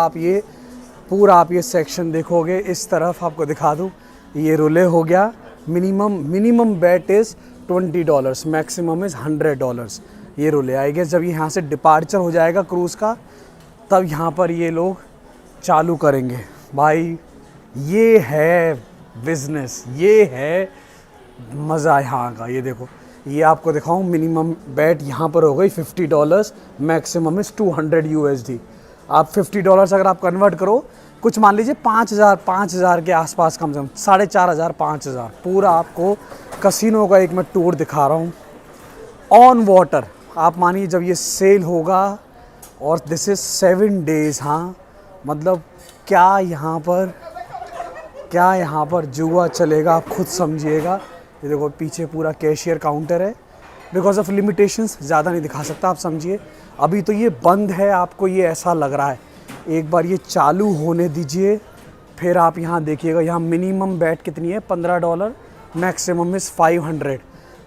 आप ये सेक्शन देखोगे। इस तरफ आपको दिखा दूँ, ये रुले हो गया। Minimum bet is $20, maximum is $100। ये रुले आएंगे। जब यहाँ से डिपार्चर हो जाएगा क्रूज़ का, तब यहाँ पर ये लोग चालू करेंगे। भाई ये है बिजनेस, ये है मज़ा यहाँ का। ये देखो, ये आपको दिखाऊं, मिनिमम बैट यहाँ पर हो गई $50, मैक्सिमम इज़ 200 USD। आप $50 अगर आप कन्वर्ट करो, कुछ मान लीजिए 5,000 के आसपास, कम से कम 4,500 5,000। पूरा आपको कसिनो का एक मैं टूर दिखा रहा हूँ ऑन वाटर। आप मानिए जब ये सेल होगा, और दिस इज़ 7 days। हाँ मतलब क्या यहाँ पर जुआ चलेगा, आप खुद समझिएगा। ये देखो पीछे पूरा कैशियर काउंटर है, बिकॉज ऑफ लिमिटेशंस ज़्यादा नहीं दिखा सकता, आप समझिए। अभी तो ये बंद है, आपको ये ऐसा लग रहा है। एक बार ये चालू होने दीजिए, फिर आप यहाँ देखिएगा। यहाँ मिनिमम बैट कितनी है, $15, मैक्सिमम इज़ 500।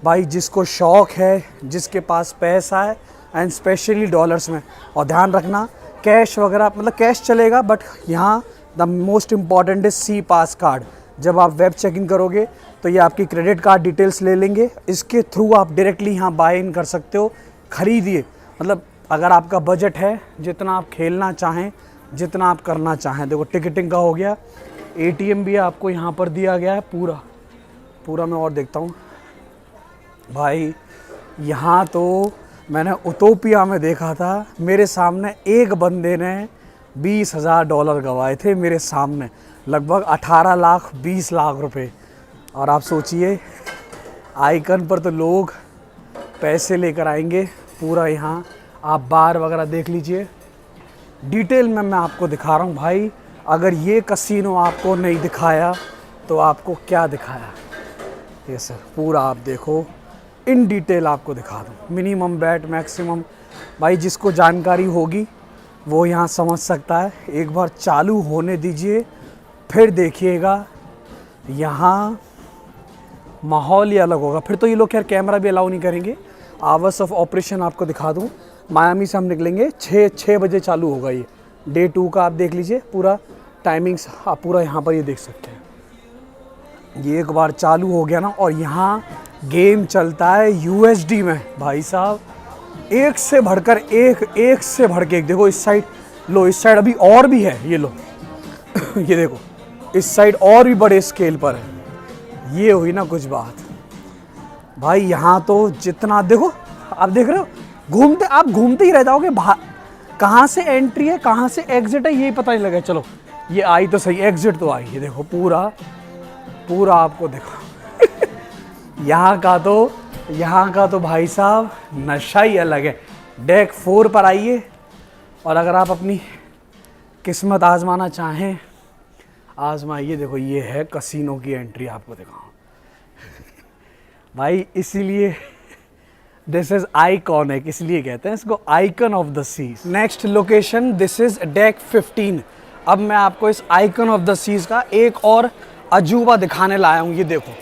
भाई जिसको शौक़ है, जिसके पास पैसा है, एंड स्पेशली डॉलर्स में। और ध्यान रखना, कैश वगैरह मतलब कैश चलेगा, बट यहाँ the most important is sea pass card. जब आप वेब चेक इन करोगे तो ये आपकी क्रेडिट कार्ड डिटेल्स ले लेंगे, इसके थ्रू आप डायरेक्टली यहाँ बाय इन कर सकते हो, ख़रीदिए। मतलब अगर आपका बजट है, जितना आप खेलना चाहें, जितना आप करना चाहें। देखो टिकटिंग का हो गया, ATM भी आपको यहाँ पर दिया गया है पूरा मैं और देखता हूँ। भाई यहाँ तो मैंने उतोपिया में देखा था, मेरे सामने एक बंदे ने $20,000 गंवाए थे मेरे सामने, लगभग 18 लाख 20 लाख रुपए। और आप सोचिए, आइकन पर तो लोग पैसे लेकर आएंगे। पूरा यहाँ आप बार वगैरह देख लीजिए, डिटेल में मैं आपको दिखा रहा हूँ। भाई अगर ये कसिनो आपको नहीं दिखाया तो आपको क्या दिखाया। ये सर पूरा आप देखो, इन डिटेल आपको दिखा दूँ, मिनिमम बैट, मैक्सिमम। भाई जिसको जानकारी होगी वो यहाँ समझ सकता है। एक बार चालू होने दीजिए, फिर देखिएगा यहाँ माहौल ही अलग होगा। फिर तो ये लोग खैर कैमरा भी अलाउ नहीं करेंगे। आवर्स ऑफ ऑपरेशन आपको दिखा दूँ। मायामी से हम निकलेंगे 6 बजे चालू होगा ये। डे 2 का आप देख लीजिए पूरा टाइमिंग्स, आप पूरा यहाँ पर ये देख सकते हैं। ये एक बार चालू हो गया ना, और यहाँ गेम चलता है USD में। भाई साहब एक से बढ़कर एक देखो इस साइड लो, इस साइड अभी और भी है, ये लो ये देखो इस साइड और भी बड़े स्केल पर है। ये हुई ना कुछ बात। भाई यहाँ तो जितना देखो, आप देख रहे हो, आप घूमते ही रह जाओगे। कहाँ से एंट्री है, कहाँ से एग्जिट है, यही पता नहीं लगा। चलो ये आई तो सही, एग्जिट तो आई। ये देखो पूरा आपको देखो यहाँ का तो भाई साहब नशा ही अलग है। डेक 4 पर आइए, और अगर आप अपनी किस्मत आजमाना चाहें, आजमाइए। देखो ये है कसिनो की एंट्री, आपको दिखाऊं भाई। इसीलिए दिस इज आइकॉनिक, इसलिए कहते हैं इसको Icon of the Seas. Next location, this is deck 15। अब मैं आपको इस आइकन ऑफ द सीज का एक और अजूबा दिखाने लाया हूँ। ये देखो,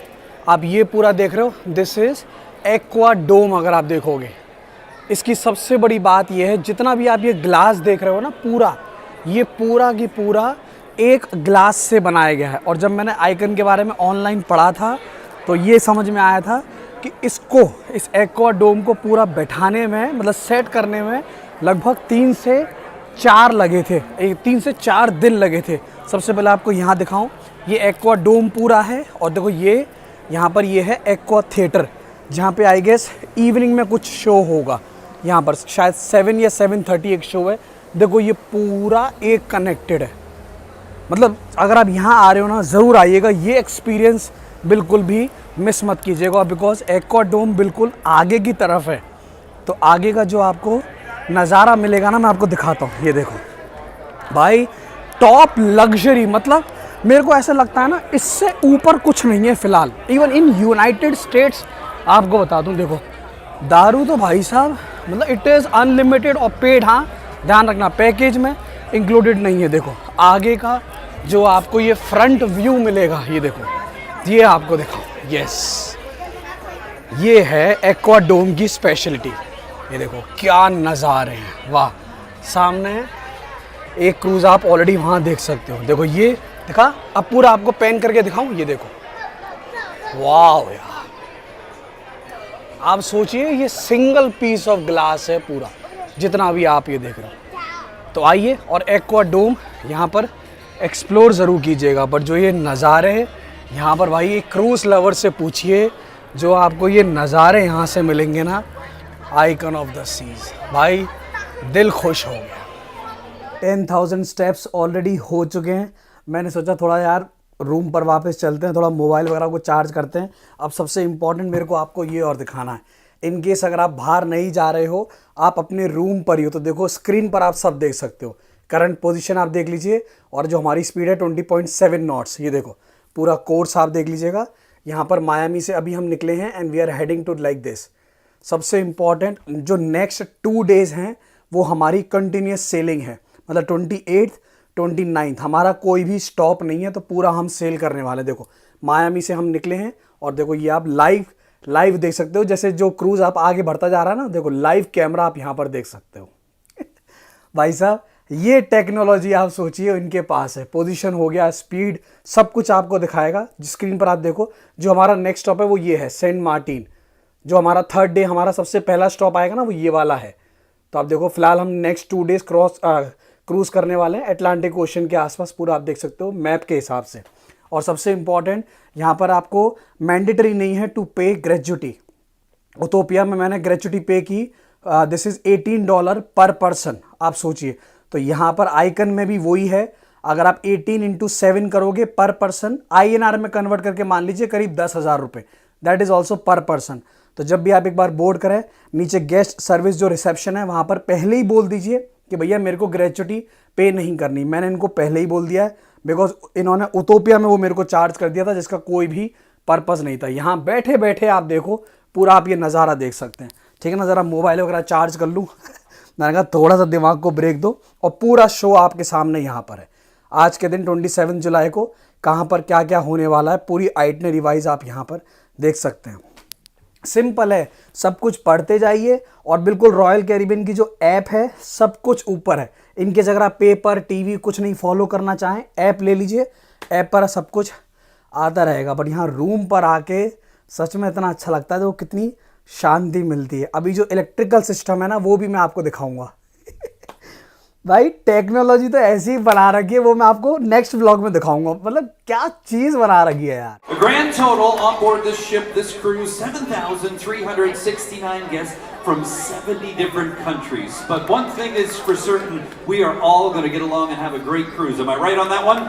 आप ये पूरा देख रहे हो, दिस इज एक्वा डोम। अगर आप देखोगे, इसकी सबसे बड़ी बात ये है, जितना भी आप ये ग्लास देख रहे हो ना, ये पूरा की पूरा एक ग्लास से बनाया गया है। और जब मैंने आइकन के बारे में ऑनलाइन पढ़ा था तो ये समझ में आया था कि इस एक्वा डोम को पूरा बैठाने में, मतलब सेट करने में लगभग 3 से 4 लगे थे, 3 से 4 दिन लगे थे। सबसे पहले आपको यहाँ दिखाऊं, ये एक्वा डोम पूरा है। और देखो ये यहाँ पर ये है एक्वा थिएटर, जहाँ पे आई गेस इवनिंग में कुछ शो होगा। यहाँ पर शायद 7 या 7:30 एक शो है। देखो ये पूरा एक कनेक्टेड है। मतलब अगर आप यहाँ आ रहे हो ना, ज़रूर आइएगा। ये एक्सपीरियंस बिल्कुल भी मिस मत कीजिएगा, बिकॉज एक्वा डोम बिल्कुल आगे की तरफ है। तो आगे का जो आपको नज़ारा मिलेगा ना, मैं आपको दिखाता हूँ। ये देखो भाई, टॉप लग्जरी। मतलब मेरे को ऐसा लगता है ना, इससे ऊपर कुछ नहीं है फ़िलहाल, इवन इन यूनाइटेड स्टेट्स। आपको बता दूँ, देखो दारू तो भाई साहब मतलब इट इज़ अनलिमिटेड और पेड। हाँ ध्यान रखना, पैकेज में इंक्लूडेड नहीं है। देखो आगे का जो आपको ये फ्रंट व्यू मिलेगा, ये देखो, ये आपको दिखाओ। यस, ये है एक्वा डोम की स्पेशलिटी। ये देखो क्या नज़ारे हैं, वाह। सामने एक क्रूज़ आप ऑलरेडी वहाँ देख सकते हो। देखो ये दिखा, अब पूरा आपको पैन करके दिखाऊं। ये देखो, वाह यार, आप सोचिए ये सिंगल पीस ऑफ ग्लास है पूरा, जितना भी आप ये देख रहे हो। तो आइए और एक्वा डोम यहाँ पर एक्सप्लोर ज़रूर कीजिएगा। पर जो ये नज़ारे हैं, यहाँ पर भाई एक क्रूज़ लवर से पूछिए, जो आपको ये नज़ारे यहाँ से मिलेंगे ना, आइकन ऑफ द सीज, भाई दिल खुश हो गया। 10,000 स्टेप्स ऑलरेडी हो चुके हैं। मैंने सोचा थोड़ा यार रूम पर वापस चलते हैं, थोड़ा मोबाइल वगैरह को चार्ज करते हैं। अब सबसे इम्पॉर्टेंट मेरे को आपको ये और दिखाना है, इन केस अगर आप बाहर नहीं जा रहे हो, आप अपने रूम पर ही हो, तो देखो स्क्रीन पर आप सब देख सकते हो। करंट पोजीशन आप देख लीजिए, और जो हमारी स्पीड है 20.7 नॉट्स, ये देखो पूरा कोर्स आप देख लीजिएगा। यहाँ पर मायामी से अभी हम निकले हैं and we are heading to like this. सबसे इम्पॉर्टेंट जो नेक्स्ट 2 डेज़ हैं वो हमारी कंटिन्यूस सेलिंग है, मतलब 28th 29th हमारा कोई भी स्टॉप नहीं है, तो पूरा हम सेल करने वाले हैं। देखो मायामी से हम निकले हैं, और देखो ये आप लाइव देख सकते हो, जैसे जो क्रूज़ आप आगे बढ़ता जा रहा है ना, देखो लाइव कैमरा आप यहाँ पर देख सकते हो। भाई साहब ये टेक्नोलॉजी आप सोचिए इनके पास है, पोजीशन हो गया, स्पीड, सब कुछ आपको दिखाएगा। स्क्रीन पर आप देखो, जो हमारा नेक्स्ट स्टॉप है वो ये है सेंट मार्टिन। जो हमारा 3rd डे हमारा सबसे पहला स्टॉप आएगा ना, वो ये वाला है। तो आप देखो फिलहाल हम नेक्स्ट 2 डेज क्रूज़ करने वाले हैं अटलांटिक ओशन के आसपास, पूरा आप देख सकते हो मैप के हिसाब से। और सबसे इम्पॉर्टेंट यहाँ पर आपको मैंडेटरी नहीं है टू पे ग्रेजुटी। उतोपिया में मैंने ग्रेजुटी पे की, दिस इज़ $18 पर पर्सन, आप सोचिए। तो यहाँ पर आइकन में भी वही है, अगर आप 18 × 7 करोगे पर पर्सन, INR में कन्वर्ट करके मान लीजिए करीब 10,000 रुपये, दैट इज़ ऑल्सो पर पर्सन। तो जब भी आप एक बार बोर्ड करें, नीचे गेस्ट सर्विस जो रिसेप्शन है वहाँ पर पहले ही बोल दीजिए कि भैया मेरे को ग्रेजुटी पे नहीं करनी। मैंने इनको पहले ही बोल दिया है, बिकॉज इन्होंने उतोपिया में वो मेरे को चार्ज कर दिया था जिसका कोई भी पर्पज़ नहीं था। यहाँ बैठे बैठे आप देखो पूरा आप ये नज़ारा देख सकते हैं, ठीक है ना। ज़रा मोबाइल वगैरह चार्ज कर लूँ मैंने कहा थोड़ा सा दिमाग को ब्रेक दो, और पूरा शो आपके सामने यहाँ पर है। आज के दिन 27 जुलाई को कहाँ पर क्या क्या होने वाला है, पूरी आइटनरी वाइज आप यहाँ पर देख सकते हैं। सिंपल है, सब कुछ पढ़ते जाइए, और बिल्कुल रॉयल कैरिबियन की जो ऐप है सब कुछ ऊपर है। इनके अगर आप पेपर टीवी कुछ नहीं फॉलो करना चाहें, ऐप ले लीजिए, ऐप पर सब कुछ आता रहेगा। बट यहाँ रूम पर आके सच में इतना अच्छा लगता है, तो कितनी शांति मिलती है। अभी जो इलेक्ट्रिकल सिस्टम है ना, वो भी मैं आपको दिखाऊंगा। भाई टेक्नोलॉजी तो ऐसी ही बना रखी है, वो मैं आपको नेक्स्ट व्लॉग में दिखाऊंगा, मतलब क्या चीज बना रखी है यार। The grand total on board this ship, this cruise, 7,369 guests from 70 different countries. But one thing is for certain, we are all going to get along and have a great cruise. Am I right on that one?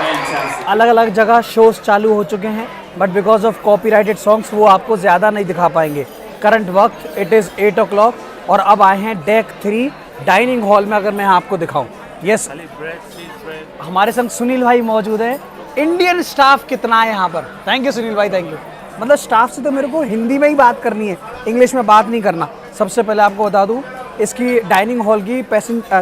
Fantastic. अलग अलग जगह शोज चालू हो चुके हैं, but because of copyrighted songs वो आपको ज़्यादा नहीं दिखा पाएंगे। करंट वक्त इट इज़ 8 o'clock, और अब आए हैं डेक 3 डाइनिंग हॉल में। अगर मैं आपको दिखाऊं, यस हमारे संग सुनील भाई मौजूद है। इंडियन स्टाफ कितना है यहाँ पर, थैंक यू सुनील भाई, थैंक यू। मतलब स्टाफ से तो मेरे को हिंदी में ही बात करनी है, इंग्लिश में बात नहीं करना। सबसे पहले आपको बता दूँ, इसकी डाइनिंग हॉल की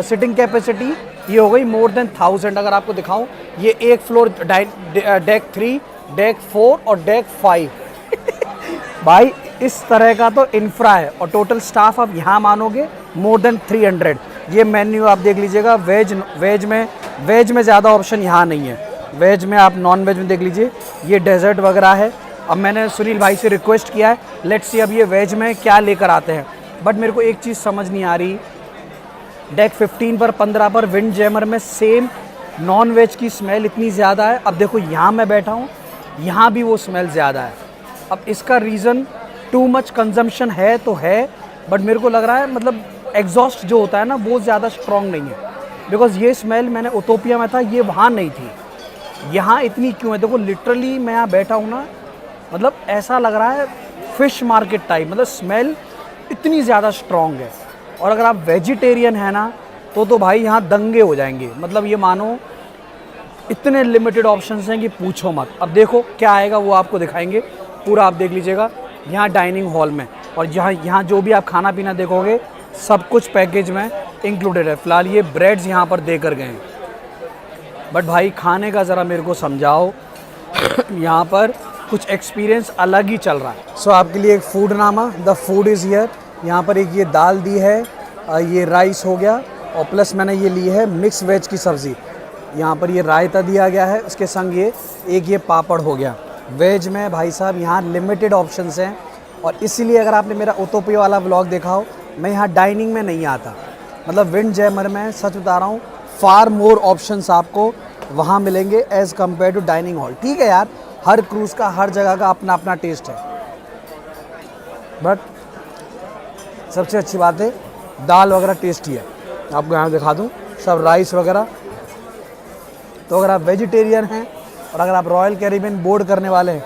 सिटिंग कैपेसिटी ये हो गई मोर देन 1000। अगर आपको दिखाऊं, ये एक फ्लोर डेक 3, डेक 4 और डेक 5 भाई इस तरह का तो इंफ्रा है, और टोटल स्टाफ आप यहाँ मानोगे मोर देन 300। ये मेन्यू आप देख लीजिएगा, वेज में ज़्यादा ऑप्शन यहाँ नहीं है। वेज में आप नॉन वेज में देख लीजिए, ये डेजर्ट वगैरह है। अब मैंने सुनील भाई से रिक्वेस्ट किया है, लेट्स सी अब ये वेज में क्या लेकर आते हैं। बट मेरे को एक चीज़ समझ नहीं आ रही, डेक 15 पर 15 पर विंड जैमर में सेम नॉन वेज की स्मेल इतनी ज़्यादा है। अब देखो यहाँ मैं बैठा हूँ, यहाँ भी वो स्मेल ज़्यादा है। अब इसका रीज़न टू मच कंजम्पशन है तो है, बट मेरे को लग रहा है मतलब एग्जॉस्ट जो होता है ना, वो ज़्यादा स्ट्रॉन्ग नहीं है। बिकॉज ये स्मेल मैंने उतोपिया में था, ये वहाँ नहीं थी, यहाँ इतनी क्यों है। देखो लिटरली मैं यहाँ बैठा हूँ ना, मतलब ऐसा लग रहा है फिश मार्केट टाइप, मतलब स्मेल इतनी ज़्यादा स्ट्रॉन्ग है। और अगर आप वेजिटेरियन हैं ना, तो भाई यहाँ दंगे हो जाएंगे। मतलब ये मानो इतने लिमिटेड ऑप्शंस हैं कि पूछो मत। अब देखो क्या आएगा वो आपको दिखाएंगे, पूरा आप देख लीजिएगा यहाँ डाइनिंग हॉल में। और यहाँ जो भी आप खाना पीना देखोगे सब कुछ पैकेज में इंक्लूडेड है। फ़िलहाल ये ब्रेड्स यहाँ पर दे कर गए हैं, बट भाई खाने का ज़रा मेरे को समझाओ यहाँ पर कुछ एक्सपीरियंस अलग ही चल रहा है। सो आपके लिए एक फूड नामा, द फूड इज़ हियर। यहाँ पर एक ये दाल दी है, ये राइस हो गया, और प्लस मैंने ये ली है मिक्स वेज की सब्ज़ी। यहाँ पर ये रायता दिया गया है, उसके संग ये पापड़ हो गया। वेज में भाई साहब यहाँ लिमिटेड ऑप्शंस हैं, और इसीलिए अगर आपने मेरा उतोपिया वाला व्लॉग देखा हो, मैं यहाँ डाइनिंग में नहीं आता। मतलब विंड जैमर में सच बता रहा हूँ, फार मोर ऑप्शंस आपको वहाँ मिलेंगे as compare to dining hall. ठीक है यार, हर क्रूज़ का हर जगह का अपना अपना टेस्ट है, बट सबसे अच्छी बात है दाल वगैरह टेस्टी है। आपको यहाँ दिखा दूँ सब राइस वगैरह। तो अगर आप वेजिटेरियन हैं और अगर आप रॉयल कैरिबियन बोर्ड करने वाले हैं,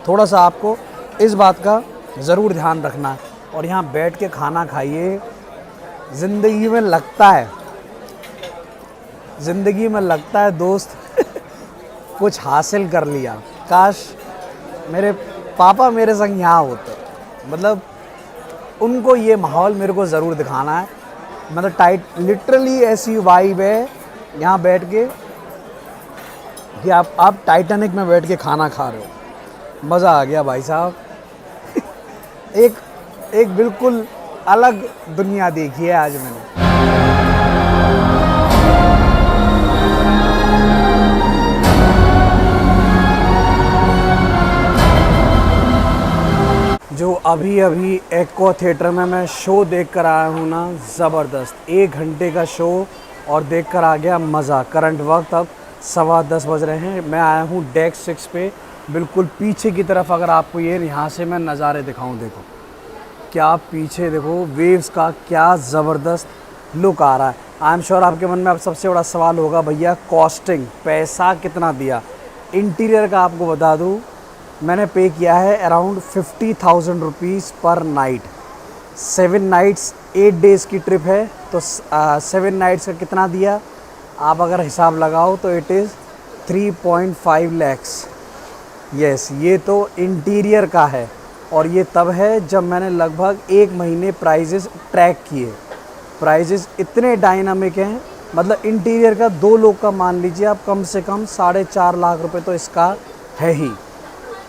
थोड़ा सा आपको इस बात का ज़रूर ध्यान रखना है। और यहाँ बैठ के खाना खाइए, ज़िंदगी में लगता है दोस्त कुछ हासिल कर लिया। काश मेरे पापा मेरे संग यहाँ होते, मतलब उनको ये माहौल मेरे को ज़रूर दिखाना है। मतलब लिटरली ऐसी वाइब है यहाँ बैठ के कि आप टाइटैनिक में बैठ के खाना खा रहे हो। मज़ा आ गया भाई साहब। एक बिल्कुल अलग दुनिया देखी है आज मैंने। जो अभी एक्वा थिएटर में मैं शो देख कर आया हूँ ना, ज़बरदस्त 1 घंटे का शो और देख कर आ गया मज़ा। करंट वक्त अब 10:15 बज रहे हैं। मैं आया हूँ डेक 6 पे, बिल्कुल पीछे की तरफ। अगर आपको ये यहाँ से मैं नज़ारे दिखाऊँ, देखो क्या पीछे देखो वेव्स का क्या ज़बरदस्त लुक आ रहा है। आई एम श्योर आपके मन में अब सबसे बड़ा सवाल होगा, भैया कॉस्टिंग पैसा कितना दिया। इंटीरियर का आपको बता दूँ, मैंने पे किया है अराउंड 50,000 रुपीज़ पर नाइट। 7 नाइट्स 8 डेज़ की ट्रिप है, तो 7 नाइट्स का कितना दिया आप अगर हिसाब लगाओ तो इट इज़ 3.5 lakhs। यस, ये तो इंटीरियर का है। और ये तब है जब मैंने लगभग 1 महीने प्राइजेस ट्रैक किए। प्राइजेस इतने डायनामिक हैं, मतलब इंटीरियर का 2 लोग का मान लीजिए आप, कम से कम 4.5 लाख रुपए तो इसका है ही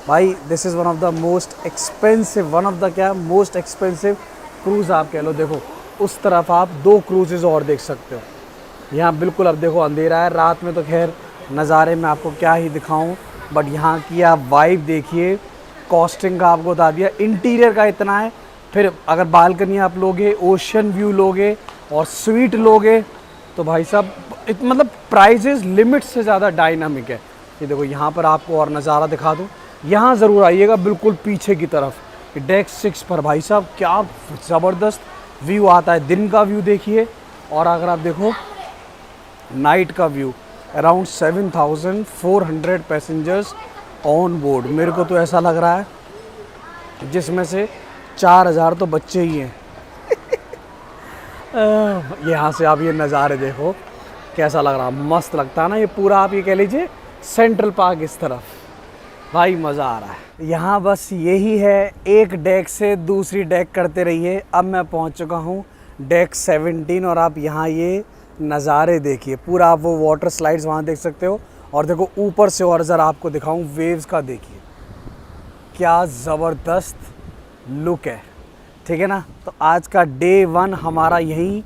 भाई। This is one of the most expensive cruise आप कह लो। देखो उस तरफ आप 2 क्रूजेज़ और देख सकते हो। यहाँ बिल्कुल अब देखो अंधेरा है, रात में तो खैर नज़ारे में आपको क्या ही दिखाऊं, बट यहाँ की आप वाइब देखिए। कॉस्टिंग का आपको बता दिया, इंटीरियर का इतना है। फिर अगर बालकनी आप लोगे, ओशन व्यू लोगे और स्वीट लोगे तो भाई साहब मतलब प्राइजेस लिमिट से ज़्यादा डायनामिक है। ये देखो यहाँ पर आपको और नज़ारा दिखा दूँ, यहाँ ज़रूर आइएगा बिल्कुल पीछे की तरफ। डेक 6 पर भाई साहब क्या ज़बरदस्त व्यू आता है। दिन का व्यू देखिए, और अगर आप देखो नाइट का view. Around 7,400 passengers on board. मेरे को तो ऐसा लग रहा है जिसमें से 4,000 तो बच्चे ही हैं। यहाँ से आप ये नज़ारे देखो कैसा लग रहा है, मस्त लगता है ना। ये पूरा आप ये कह लीजिए सेंट्रल पार्क इस तरफ, भाई मज़ा आ रहा है। यहाँ बस यही है, एक डेक से दूसरी डेक करते रहिए। अब मैं पहुँच चुका हूँ डेक 17 और आप यहाँ ये नज़ारे देखिए। पूरा आप वो वाटर स्लाइड्स वहाँ देख सकते हो। और देखो ऊपर से और ज़रा आपको दिखाऊं वेव्स का, देखिए क्या ज़बरदस्त लुक है। ठीक है ना। तो आज का डे 1 हमारा यहीं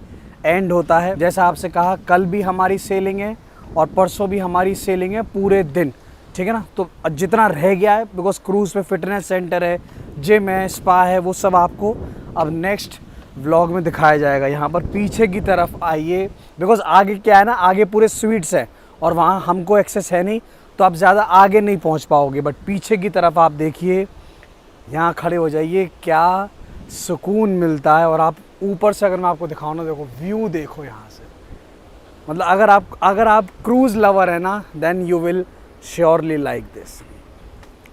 एंड होता है। जैसा आपसे कहा, कल भी हमारी सेलिंग है और परसों भी हमारी सेलिंग है पूरे दिन। ठीक है ना। तो जितना रह गया है, बिकॉज क्रूज़ पे फिटनेस सेंटर है, जिम है, स्पा है, वो सब आपको अब नेक्स्ट व्लॉग में दिखाया जाएगा। यहाँ पर पीछे की तरफ आइए, बिकॉज आगे क्या है ना, आगे पूरे स्वीट्स हैं और वहाँ हमको एक्सेस है नहीं, तो आप ज़्यादा आगे नहीं पहुँच पाओगे। बट पीछे की तरफ आप देखिए, यहाँ खड़े हो जाइए, क्या सुकून मिलता है। और आप ऊपर से अगर मैं आपको दिखाऊँ ना, देखो व्यू देखो यहाँ से। मतलब अगर आप क्रूज़ लवर है ना, then you will surely like this.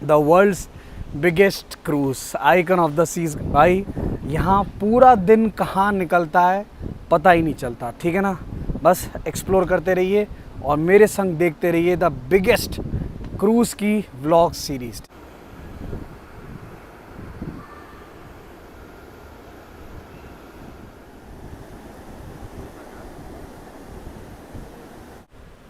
The world's biggest cruise, Icon of the Seas. भाई यहाँ पूरा दिन कहाँ निकलता है पता ही नहीं चलता। ठीक है ना। बस एक्सप्लोर करते रहिए और मेरे संग देखते रहिए द बिगेस्ट क्रूज़ की व्लॉग सीरीज़।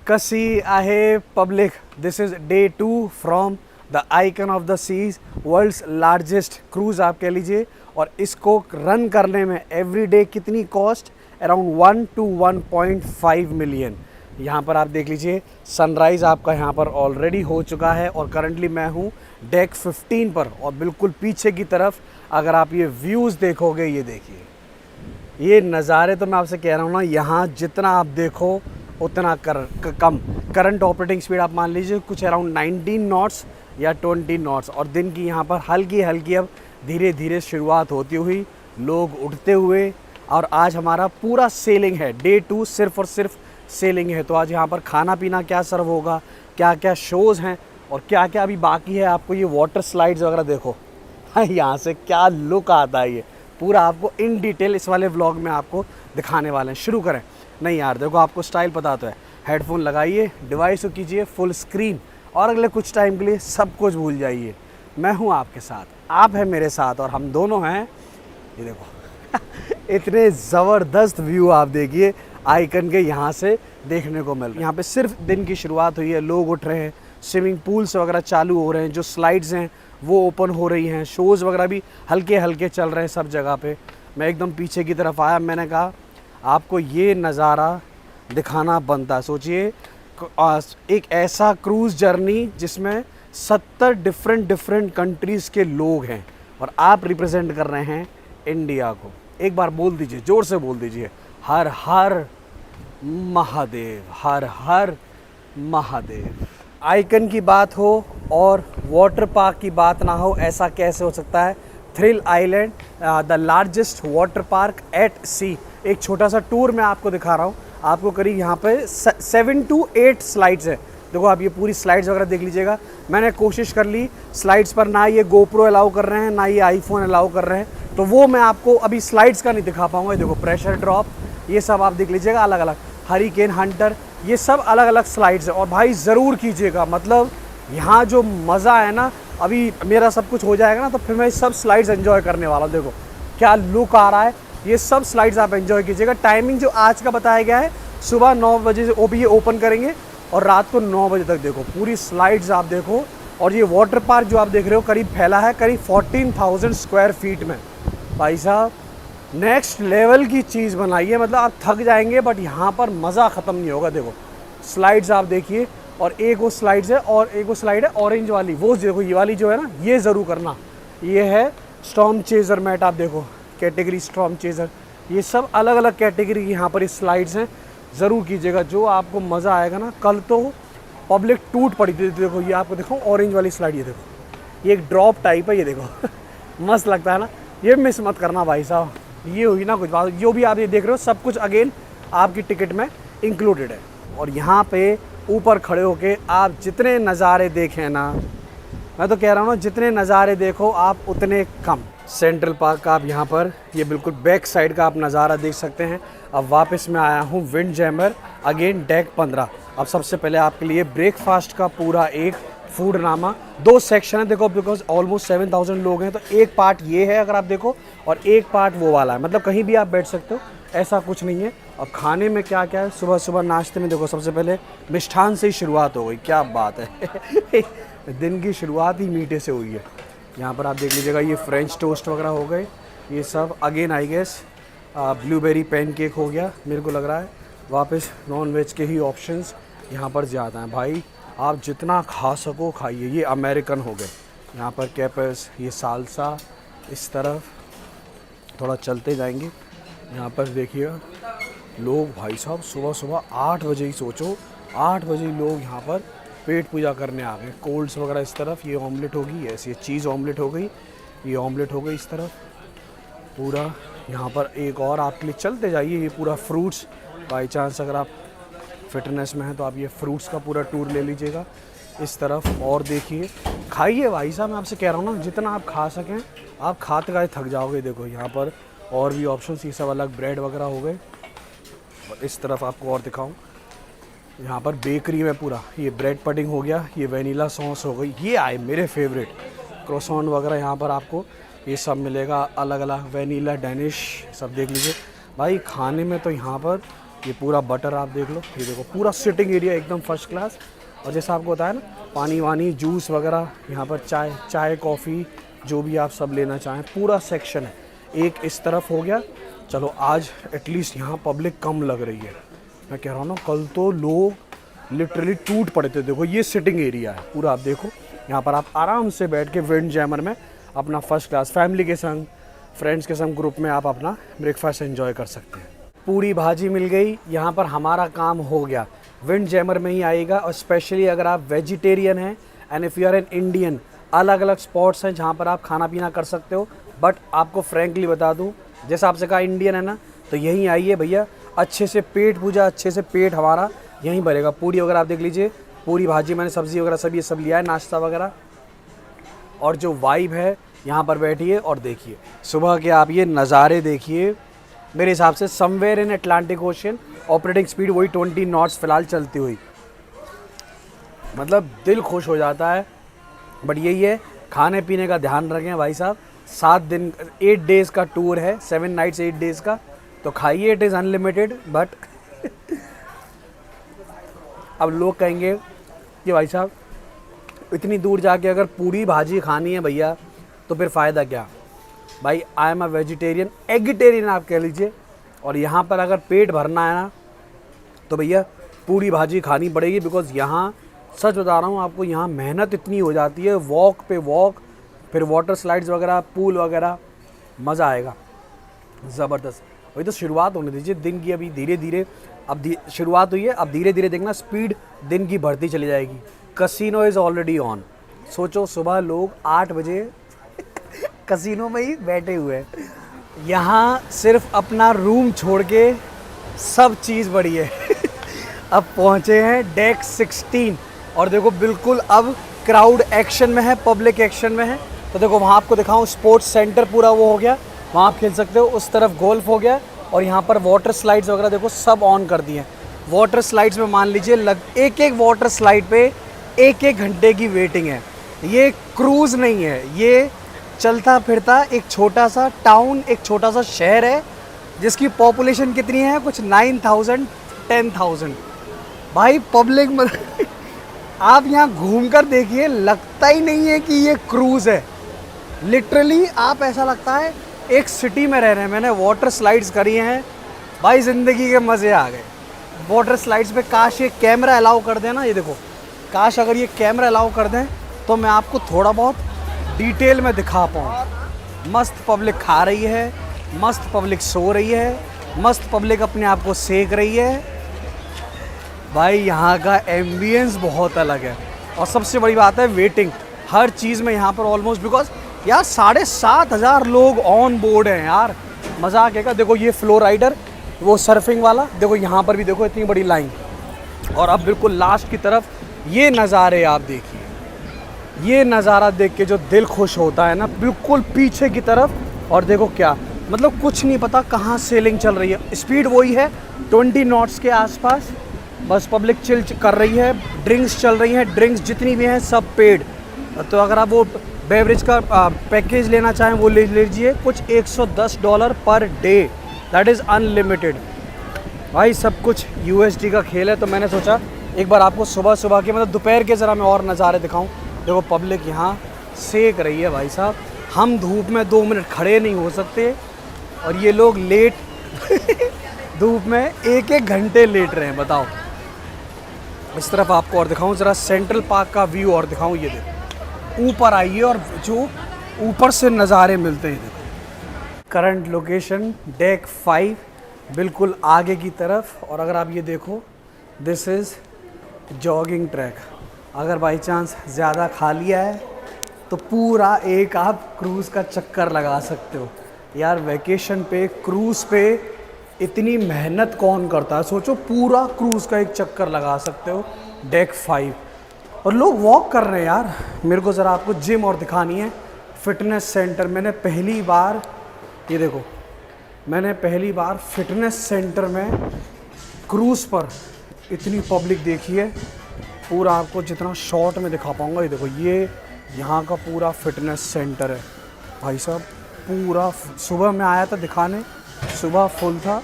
कसी आहे public, this is day 2 from the Icon of the Seas, world's largest cruise आप कह लीजिए। और इसको रन करने में एवरी डे कितनी कॉस्ट, अराउंड 1 to 1.5 मिलियन। यहाँ पर आप देख लीजिए सनराइज़ आपका यहाँ पर ऑलरेडी हो चुका है और करंटली मैं हूँ डेक 15 पर। और बिल्कुल पीछे की तरफ अगर आप ये व्यूज़ देखोगे, ये देखिए ये नज़ारे, तो मैं आपसे कह रहा हूँ ना, यहाँ जितना आप देखो उतना कम करंट ऑपरेटिंग स्पीड आप मान लीजिए कुछ अराउंड 19 नॉट्स या 20 नॉट्स। और दिन की यहाँ पर हल्की हल्की अब धीरे धीरे शुरुआत होती हुई, लोग उठते हुए। और आज हमारा पूरा सेलिंग है, डे 2 सिर्फ और सिर्फ सेलिंग है। तो आज यहाँ पर खाना पीना क्या सर्व होगा, क्या क्या शोज़ हैं और क्या क्या अभी बाकी है। आपको ये वाटर स्लाइड्स वगैरह देखो, हाँ यहाँ से क्या लुक आता है, ये पूरा आपको इन डिटेल इस वाले व्लॉग में आपको दिखाने वाले हैं। शुरू करें? नहीं यार देखो, आपको स्टाइल पता तो है, हेडफोन लगाइए, डिवाइस को कीजिए फुल स्क्रीन और अगले कुछ टाइम के लिए सब कुछ भूल जाइए। मैं हूँ आपके साथ, आप हैं मेरे साथ और हम दोनों हैं। ये देखो इतने ज़बरदस्त व्यू आप देखिए आइकन के यहाँ से देखने को मिल रहे हैं। यहाँ पे सिर्फ दिन की शुरुआत हुई है, लोग उठ रहे हैं, स्विमिंग पूल्स वगैरह चालू हो रहे हैं, जो स्लाइड्स हैं वो ओपन हो रही हैं, शोज़ वगैरह भी हल्के हल्के चल रहे हैं सब जगह पे। मैं एकदम पीछे की तरफ आया, मैंने कहा आपको ये नज़ारा दिखाना बनता है। सोचिए एक ऐसा क्रूज़ जर्नी जिसमें 70 डिफरेंट कंट्रीज़ के लोग हैं और आप रिप्रेजेंट कर रहे हैं इंडिया को। एक बार बोल दीजिए, ज़ोर से बोल दीजिए, हर हर महादेव, हर हर महादेव। आइकन की बात हो और वाटर पार्क की बात ना हो, ऐसा कैसे हो सकता है। Thrill Island, the largest water park at sea. एक छोटा सा टूर मैं आपको दिखा रहा हूँ। आपको करीब यहाँ पे 7 to 8 स्लाइड्स है। देखो आप ये पूरी स्लाइड्स वगैरह देख लीजिएगा। मैंने कोशिश कर ली, स्लाइड्स पर ना ये GoPro अलाउ कर रहे हैं ना ये आईफोन अलाउ कर रहे हैं, तो वो मैं आपको अभी स्लाइड्स का नहीं दिखा पाऊँगा। देखो प्रेशर ड्रॉप, ये सब आप देख लीजिएगा अलग अलग, हरिकेन हंटर, ये सब अलग अलग स्लाइड्स है। और भाई ज़रूर कीजिएगा, मतलब यहाँ जो मज़ा है ना, अभी मेरा सब कुछ हो जाएगा ना तो फिर मैं सब स्लाइड्स एंजॉय करने वाला हूँ। देखो क्या लुक आ रहा है, ये सब स्लाइड्स आप एंजॉय कीजिएगा। टाइमिंग जो आज का बताया गया है, सुबह 9 बजे से ये ओपन करेंगे और रात को 9 बजे तक। देखो पूरी स्लाइड्स आप देखो। और ये वाटर पार्क जो आप देख रहे हो करीब फैला है करीब 14,000 स्क्वायर फीट में। भाई साहब नेक्स्ट लेवल की चीज़ बनाई है, मतलब आप थक जाएंगे बट यहाँ पर मज़ा ख़त्म नहीं होगा। देखो स्लाइड्स आप देखिए, और एक वो स्लाइड्स है और एक वो स्लाइड है ऑरेंज वाली, वो देखो ये वाली जो है ना, ये ज़रूर करना। ये है स्टॉर्म चेज़र मैट, आप देखो कैटेगरी स्टॉर्म चेज़र, ये सब अलग अलग कैटेगरी की यहाँ पर स्लाइड्स हैं। ज़रूर कीजिएगा, जो आपको मज़ा आएगा ना। कल तो पब्लिक टूट पड़ी थी। देखो ये आपको देखो ऑरेंज वाली स्लाइड, ये देखो ये एक ड्रॉप टाइप है, ये देखो मस्त लगता है ना, ये मिस मत करना भाई साहब। ये हुई ना कुछ बात, जो भी आप ये देख रहे हो सब कुछ अगेन आपकी टिकट में इंक्लूडेड है। और यहाँ पे ऊपर खड़े होके आप जितने नज़ारे देखें ना, मैं तो कह रहा हूँ ना, जितने नज़ारे देखो आप उतने कम। सेंट्रल पार्क का आप यहाँ पर ये बिल्कुल बैक साइड का आप नज़ारा देख सकते हैं। अब वापस मैं आया हूँ विंडजैमर अगेन डेक 15। अब सबसे पहले आपके लिए ब्रेकफास्ट का पूरा एक फूड नामा, 2 सेक्शन है देखो, बिकॉज ऑलमोस्ट 7,000 लोग हैं, तो एक पार्ट ये है अगर आप देखो और एक पार्ट वो वाला है, मतलब कहीं भी आप बैठ सकते हो, ऐसा कुछ नहीं है। और खाने में क्या क्या है, सुबह सुबह नाश्ते में देखो सबसे पहले मिष्ठान से ही शुरुआत हो गई, क्या बात है दिन की शुरुआत ही मीठे से हुई है। यहाँ पर आप देख लीजिएगा, ये फ्रेंच टोस्ट वगैरह हो गए, ये सब again I guess blueberry pancake हो गया। मेरे को लग रहा है वापस नॉन वेज के ही ऑप्शंस यहाँ पर ज़्यादा हैं। भाई आप जितना खा सको खाइए। ये अमेरिकन हो गए, यहाँ पर कैपर्स, ये सालसा, इस तरफ थोड़ा चलते जाएंगे। यहाँ पर देखिएगा लोग, भाई साहब सुबह सुबह 8 बजे ही, सोचो 8 बजे लोग यहाँ पर पेट पूजा करने आ गए। कोल्ड्स वगैरह इस तरफ, ये ऑमलेट होगी, ऐसी चीज़ ऑमलेट हो गई, ये ऑमलेट हो गई इस तरफ पूरा। यहाँ पर एक और आपके लिए चलते जाइए, ये पूरा फ्रूट्स, बाई चांस अगर आप फिटनेस में हैं तो आप ये फ्रूट्स का पूरा टूर ले लीजिएगा इस तरफ। और देखिए खाइए भाई साहब, मैं आपसे कह रहा हूँ ना, जितना आप खा सकें आप खाते खाते थक जाओगे। देखो यहाँ पर और भी ऑप्शंस, ये सब अलग ब्रेड वगैरह हो गए। और इस तरफ आपको और दिखाऊं, यहाँ पर बेकरी में पूरा ये ब्रेड पडिंग हो गया, ये वेनिला सॉस हो गई, ये आए मेरे फेवरेट क्रोसॉन वगैरह। यहाँ पर आपको ये सब मिलेगा अलग अलग, वेनिला डेनिश सब देख लीजिए भाई। खाने में तो यहाँ पर ये पूरा बटर आप देख लो, ये देखो पूरा सिटिंग एरिया एकदम फर्स्ट क्लास। और जैसा आपको बताया ना, पानी वानी जूस वगैरह, यहाँ पर चाय कॉफ़ी जो भी आप सब लेना चाहें पूरा सेक्शन है। एक इस तरफ हो गया। चलो आज एटलीस्ट यहाँ पब्लिक कम लग रही है। मैं कह रहा हूँ ना, कल तो लोग लिटरली टूट पड़े थे। देखो ये सिटिंग एरिया है पूरा, आप देखो यहाँ पर आप आराम से बैठ के विंडजैमर में अपना फर्स्ट क्लास फैमिली के संग, फ्रेंड्स के संग, ग्रुप में आप अपना ब्रेकफास्ट एंजॉय कर सकते हैं। पूरी भाजी मिल गई, यहाँ पर हमारा काम हो गया। विंड जैमर में ही आएगा, और स्पेशली अगर आप वेजिटेरियन हैं and if you are an Indian, अलग अलग स्पॉट्स हैं जहाँ पर आप खाना पीना कर सकते हो। बट आपको फ्रैंकली बता दूँ, जैसा आपसे कहा इंडियन है ना, तो यहीं आइए भैया, अच्छे से पेट पूजा, अच्छे से पेट हमारा यहीं भरेगा। पूरी वगैरह आप देख लीजिए, पूरी भाजी, मैंने सब्ज़ी वगैरह सब ये सब लिया है, नाश्ता वगैरह। और जो वाइब है, यहाँ पर बैठिए और देखिए सुबह के आप ये नज़ारे देखिए। मेरे हिसाब से somewhere in Atlantic ocean, operating speed वही 20 नॉट्स फ़िलहाल चलती हुई, मतलब दिल खुश हो जाता है। बट यही है, खाने पीने का ध्यान रखें भाई साहब। 7 दिन 8 डेज़ का टूर है, 7 नाइट्स 8 डेज़ का, तो खाइए, इट इज़ अनलिमिटेड। बट अब लोग कहेंगे कि भाई साहब इतनी दूर जाके अगर पूरी भाजी खानी है भैया तो फिर फ़ायदा क्या। भाई I am a vegetarian, eggetarian आप कह लीजिए, और यहाँ पर अगर पेट भरना है ना तो भैया पूरी भाजी खानी पड़ेगी। बिकॉज़ यहाँ सच बता रहा हूँ आपको, यहाँ मेहनत इतनी हो जाती है, वॉक पे वॉक, फिर वाटर स्लाइड्स वगैरह, पूल वगैरह, मज़ा आएगा ज़बरदस्त। वही तो शुरुआत होने दीजिए दिन की, अभी धीरे धीरे अब शुरुआत हुई है, अब धीरे धीरे देखना स्पीड दिन की बढ़ती चली जाएगी। Casino is already on. सोचो सुबह लोग 8 बजे कसिनो में ही बैठे हुए हैं। यहाँ सिर्फ अपना रूम छोड़ के सब चीज़ बड़ी है। अब पहुँचे हैं डेक 16, और देखो बिल्कुल अब क्राउड एक्शन में है, पब्लिक एक्शन में है। तो देखो वहाँ आपको दिखाऊँ, स्पोर्ट्स सेंटर पूरा वो हो गया, वहाँ आप खेल सकते हो। उस तरफ गोल्फ हो गया, और यहाँ पर वाटर स्लाइड्स वगैरह देखो सब ऑन कर दिए हैं। वाटर स्लाइड्स में मान लीजिए एक एक वाटर स्लाइड पे 1-1 घंटे की वेटिंग है। ये क्रूज़ नहीं है, ये चलता फिरता एक छोटा सा टाउन, एक छोटा सा शहर है जिसकी पॉपुलेशन कितनी है, कुछ 9,000 10,000। भाई पब्लिक आप यहाँ घूमकर देखिए, लगता ही नहीं है कि ये क्रूज़ है। लिटरली आप ऐसा लगता है एक सिटी में रह रहे हैं। मैंने वाटर स्लाइड्स करी हैं भाई, ज़िंदगी के मज़े आ गए। वाटर स्लाइड्स पे काश ये कैमरा अलाउ कर दें ना, ये देखो, काश अगर ये कैमरा अलाउ कर दें तो मैं आपको थोड़ा बहुत डिटेल में दिखा पाऊँ। मस्त पब्लिक खा रही है, मस्त पब्लिक सो रही है, मस्त पब्लिक अपने आप को सेक रही है। भाई यहाँ का एम्बियंस बहुत अलग है, और सबसे बड़ी बात है वेटिंग। हर चीज़ में यहाँ पर ऑलमोस्ट, बिकॉज यार 7,500 लोग ऑन बोर्ड हैं यार, मजाक है का। देखो ये फ्लो राइडर, वो सर्फिंग वाला, देखो यहाँ पर भी देखो इतनी बड़ी लाइन। और अब बिल्कुल लास्ट की तरफ ये नज़ारे आप देखिए, ये नज़ारा देख के जो दिल खुश होता है ना, बिल्कुल पीछे की तरफ। और देखो क्या, मतलब कुछ नहीं पता कहाँ सेलिंग चल रही है। स्पीड वही है 20 नॉट्स के आसपास, बस पब्लिक चिल कर रही है। ड्रिंक्स चल रही हैं, ड्रिंक्स जितनी भी हैं सब पेड। तो अगर आप वो बेवरेज का पैकेज लेना चाहें वो ले लीजिए, कुछ $110 per day, that is unlimited. भाई सब कुछ USD का खेल है। तो मैंने सोचा एक बार आपको सुबह सुबह के, मतलब दोपहर के ज़रा मैं और नज़ारे दिखाऊं। देखो पब्लिक यहाँ सेक रही है भाई साहब, हम धूप में 2 मिनट खड़े नहीं हो सकते, और ये लोग लेट धूप में 1-1 घंटे लेट रहे हैं, बताओ। इस तरफ आपको और दिखाऊं ज़रा, सेंट्रल पार्क का व्यू और दिखाऊं। ये देखो ऊपर आइए, और जो ऊपर से नज़ारे मिलते हैं। देखो करंट लोकेशन डेक 5, बिल्कुल आगे की तरफ। और अगर आप ये देखो, दिस इज़ जॉगिंग ट्रैक। अगर बाई चांस ज़्यादा खा लिया है तो पूरा एक आप क्रूज़ का चक्कर लगा सकते हो। यार वैकेशन पे क्रूज़ पे इतनी मेहनत कौन करता है, सोचो पूरा क्रूज़ का एक चक्कर लगा सकते हो डेक 5। और लोग वॉक कर रहे हैं यार। मेरे को ज़रा आपको जिम और दिखानी है, फिटनेस सेंटर। मैंने पहली बार, ये देखो, मैंने पहली बार फिटनेस सेंटर में क्रूज़ पर इतनी पब्लिक देखी है। पूरा आपको जितना शॉर्ट में दिखा पाऊँगा, ये देखो, ये यहाँ का पूरा फिटनेस सेंटर है भाई साहब। पूरा सुबह में आया था दिखाने, सुबह फुल था।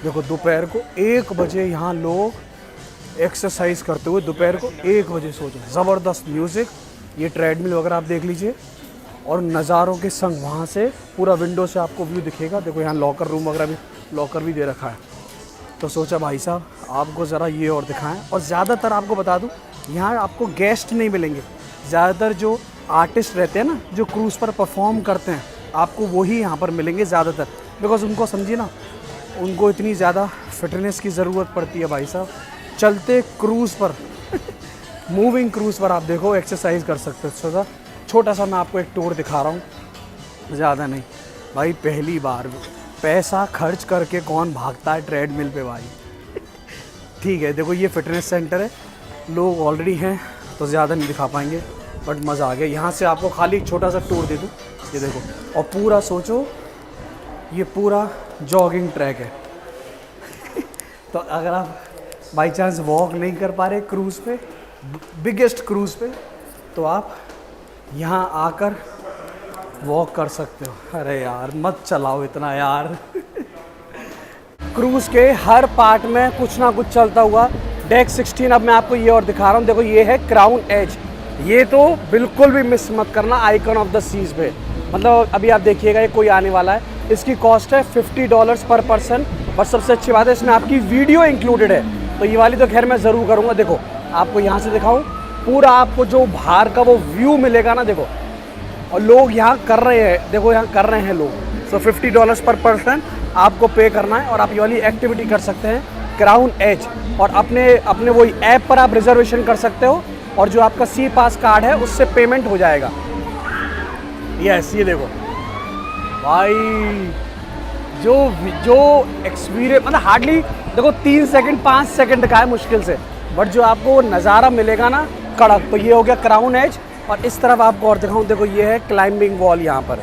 देखो दोपहर को 1 बजे यहाँ लोग एक्सरसाइज करते हुए, दोपहर को 1 बजे, सोचो, ज़बरदस्त म्यूज़िक। ये ट्रेडमिल वगैरह आप देख लीजिए, और नज़ारों के संग वहाँ से पूरा विंडो से आपको व्यू दिखेगा। देखो यहाँ लॉकर रूम वगैरह भी, लॉकर भी दे रखा है। तो सोचा भाई साहब आपको ज़रा ये और दिखाएं। और ज़्यादातर आपको बता दूँ, यहाँ आपको गेस्ट नहीं मिलेंगे। ज़्यादातर जो आर्टिस्ट रहते हैं ना, जो क्रूज़ पर परफॉर्म करते हैं, आपको वही यहाँ पर मिलेंगे ज़्यादातर। बिकॉज उनको समझिए ना, उनको इतनी ज़्यादा फिटनेस की ज़रूरत पड़ती है भाई साहब, चलते क्रूज़ पर मूविंग क्रूज़ पर आप देखो एक्सरसाइज कर सकते हो। छोटा सा मैं आपको एक टूर दिखा रहा हूँ, ज़्यादा नहीं भाई। पहली बार पैसा खर्च करके कौन भागता है ट्रेडमिल पे भाई। ठीक है, देखो ये फिटनेस सेंटर है, लोग ऑलरेडी हैं तो ज़्यादा नहीं दिखा पाएंगे, बट मज़ा आ गया। यहाँ से आपको खाली एक छोटा सा टूर दे दूँ, ये देखो, और पूरा सोचो ये पूरा जॉगिंग ट्रैक है। तो अगर आप बाई चांस वॉक नहीं कर पा रहे क्रूज़ पे, बिगेस्ट क्रूज़ पे, तो आप यहाँ आकर वॉक कर सकते हो। अरे यार मत चलाओ इतना यार। क्रूज़ के हर पार्ट में कुछ ना कुछ चलता हुआ। डेक 16 अब मैं आपको ये और दिखा रहा हूँ, देखो ये है क्राउन एज। ये तो बिल्कुल भी मिस मत करना, आइकन ऑफ द सीज पे। मतलब अभी आप देखिएगा ये कोई आने वाला है, इसकी कॉस्ट है $50 पर पर्सन, और सबसे अच्छी बात है इसमें आपकी वीडियो इंक्लूडेड है। तो ये वाली तो खैर मैं ज़रूर करूँगा। देखो आपको यहाँ से दिखाऊँ, पूरा आपको जो बाहर का वो व्यू मिलेगा ना, देखो, और लोग यहाँ कर रहे हैं, देखो यहाँ कर रहे हैं लोग। सो $50 पर पर्सन आपको पे करना है और आप ये वाली एक्टिविटी कर सकते हैं क्राउन एज। और अपने वही ऐप पर आप रिजर्वेशन कर सकते हो, और जो आपका सी पास कार्ड है उससे पेमेंट हो जाएगा। यस, ये देखो भाई, जो एक्सपीरियंस, मतलब हार्डली देखो 3 सेकंड 5 सेकंड का है मुश्किल से, बट जो आपको नज़ारा मिलेगा ना कड़क। तो ये हो गया क्राउन एज। और इस तरफ आपको और दिखाऊं, देखो ये है क्लाइंबिंग वॉल। यहाँ पर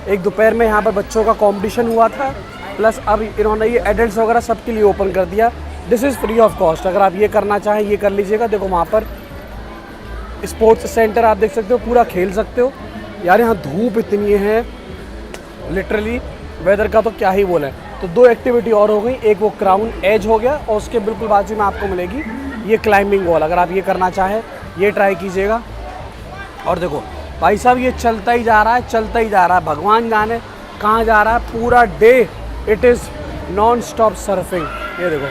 एक दोपहर में यहाँ पर बच्चों का कंपटीशन हुआ था, प्लस अब इन्होंने ये एडल्ट्स वगैरह सबके लिए ओपन कर दिया। This is free of cost, अगर आप ये करना चाहें ये कर लीजिएगा। देखो वहाँ पर स्पोर्ट्स सेंटर आप देख सकते हो, पूरा खेल सकते हो। यार यहाँ धूप इतनी है लिटरली, वेदर का तो क्या ही बोले। तो 2 एक्टिविटी और हो गई, एक वो क्राउन एज हो गया, और उसके बिल्कुल बाजू में आपको मिलेगी ये क्लाइंबिंग वॉल। अगर आप ये करना चाहें ये ट्राई कीजिएगा। और देखो भाई साहब ये चलता ही जा रहा है, चलता ही जा रहा है, भगवान जाने कहाँ जा रहा है। पूरा day it is non stop surfing. ये देखो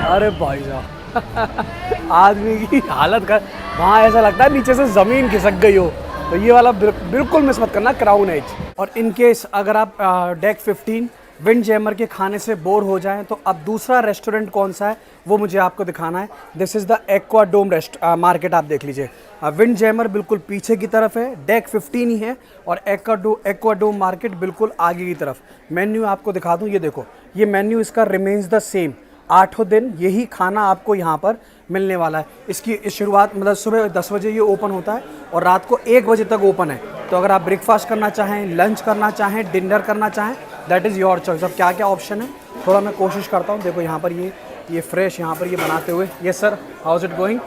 अरे भाई साहब आदमी की हालत का, वहाँ ऐसा लगता है नीचे से ज़मीन खिसक गई हो। तो ये वाला बिल्कुल मिस मत करना, क्राउन एज। और इन केस अगर आप डेक 15 विंडजैमर के खाने से बोर हो जाएं, तो अब दूसरा रेस्टोरेंट कौन सा है वो मुझे आपको दिखाना है। दिस इज़ द एक्वाडोम मार्केट, आप देख लीजिए। विंडजैमर बिल्कुल पीछे की तरफ है, डेक 15 ही है, और एक्वाडोम मार्केट बिल्कुल आगे की तरफ। मेन्यू आपको दिखा दूँ, ये देखो, ये मेन्यू इसका रिमेन्स द सेम। 8 दिन यही खाना आपको यहाँ पर मिलने वाला है। इसकी शुरुआत मतलब सुबह 10 बजे ये ओपन होता है और रात को 1 बजे तक ओपन है। तो अगर आप ब्रेकफास्ट करना चाहें, लंच करना चाहें, डिनर करना चाहें, दैट इज़ योर चॉइस। अब क्या क्या ऑप्शन है थोड़ा मैं कोशिश करता हूँ। देखो यहाँ पर ये फ्रेश यहाँ पर ये बनाते हुए, ये sir how is it going,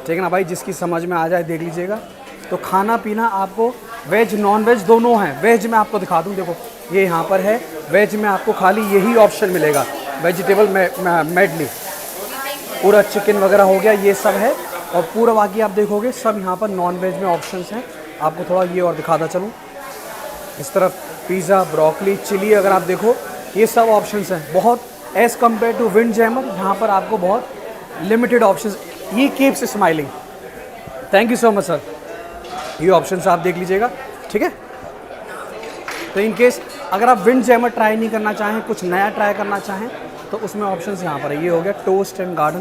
ठीक है ना भाई, जिसकी समझ में आ जाए देख लीजिएगा। तो खाना पीना आपको वेज नॉन वेज दोनों हैं। वेज में आपको दिखा दूँ, देखो ये यहाँ पर है, वेज में आपको खाली यही ऑप्शन मिलेगा, वेजिटेबल मेडली, पूरा चिकन वगैरह हो गया, ये सब है। और पूरा बाकी आप देखोगे सब यहाँ पर नॉन वेज में ऑप्शंस हैं। आपको थोड़ा ये और दिखाता चलूँ, इस तरफ पिज़्ज़ा, ब्रोकली, चिली, अगर आप देखो ये सब ऑप्शंस हैं बहुत, एज़ कम्पेयर टू विंडजैमर यहाँ पर आपको बहुत limited options. He keeps smiling, thank you so much sir. ये ऑप्शंस आप देख लीजिएगा, ठीक है। तो इन केस अगर आप विंडजैमर ट्राई नहीं करना चाहें, कुछ नया ट्राई करना चाहें, तो उसमें ऑप्शंस यहाँ पर है। ये हो गया टोस्ट एंड गार्डन,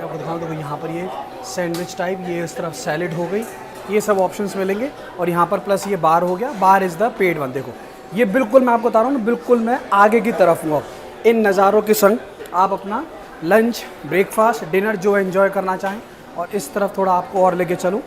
आपको दिखाऊँ देखो यहाँ पर ये सैंडविच टाइप, ये इस तरफ सैलेड हो गई, ये सब ऑप्शंस मिलेंगे। और यहाँ पर प्लस ये बार हो गया, बार इज़ द पेड वन। देखो ये बिल्कुल मैं आपको बता रहा हूँ ना, बिल्कुल मैं आगे की तरफ हूँ। इन नज़ारों के संग आप अपना लंच, ब्रेकफास्ट, डिनर जो एंजॉय करना चाहें। और इस तरफ थोड़ा आपको और लेके चलूँ,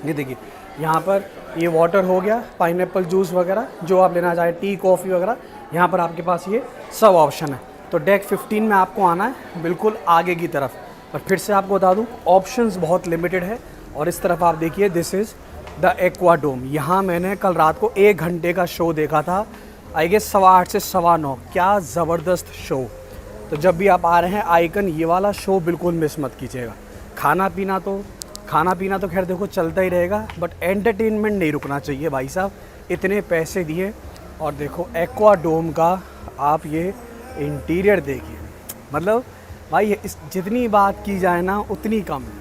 ये देखिए यहाँ पर ये वाटर हो गया, पाइनएप्पल जूस वगैरह जो आप लेना चाहें, टी कॉफ़ी वगैरह, यहाँ पर आपके पास ये सब ऑप्शन है। तो डेक 15 में आपको आना है बिल्कुल आगे की तरफ। और फिर से आपको बता दूँ ऑप्शंस बहुत लिमिटेड है। और इस तरफ आप देखिए, दिस इज़ द एक्वाडोम। यहाँ मैंने कल रात को 1 घंटे का शो देखा था, आई गेस 8:15 से 9:15, क्या ज़बरदस्त शो। तो जब भी आप आ रहे हैं आइकन, ये वाला शो बिल्कुल मिस मत कीजिएगा। खाना पीना तो खैर देखो चलता ही रहेगा, बट एंटरटेनमेंट नहीं रुकना चाहिए भाई साहब। इतने पैसे दिए, और देखो एक्वाडोम का आप ये इंटीरियर देखिए, मतलब भाई इस जितनी बात की जाए ना उतनी कम है।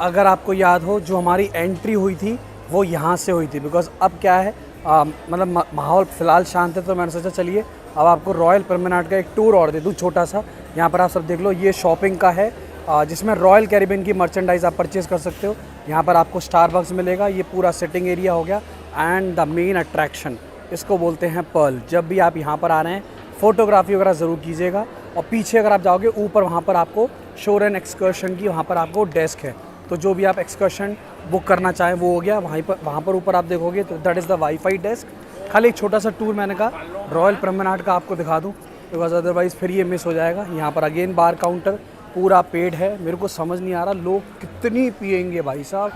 अगर आपको याद हो जो हमारी एंट्री हुई थी वो यहाँ से हुई थी, बिकॉज अब क्या है मतलब माहौल फ़िलहाल शांत है, तो मैंने सोचा चलिए अब आपको रॉयल प्रमेनाड का एक टूर और दे दूँ छोटा सा। यहाँ पर आप सब देख लो, ये शॉपिंग का है जिसमें रॉयल कैरिबियन की मर्चेंडाइज़ आप परचेज़ कर सकते हो। यहाँ पर आपको स्टारबक्स मिलेगा, ये पूरा सिटिंग एरिया हो गया। एंड द मेन अट्रैक्शन, इसको बोलते हैं पर्ल। जब भी आप यहाँ पर आ रहे हैं फ़ोटोग्राफी वगैरह ज़रूर कीजिएगा। और पीछे अगर आप जाओगे ऊपर, वहाँ पर आपको शोर एंड एक्सकर्शन की वहाँ पर आपको डेस्क है, तो जो भी आप एक्सकर्शन बुक करना चाहें वो हो गया। वहाँ पर ऊपर आप देखोगे तो that is the wifi desk. खाली एक छोटा सा टूर मैंने कहा रॉयल प्रमेनाड का आपको दिखा दूँ, बिकॉज अदरवाइज़ फिर ये मिस हो जाएगा। यहाँ पर अगेन बार काउंटर पूरा पेड है। मेरे को समझ नहीं आ रहा लोग कितनी पिएंगे भाई साहब।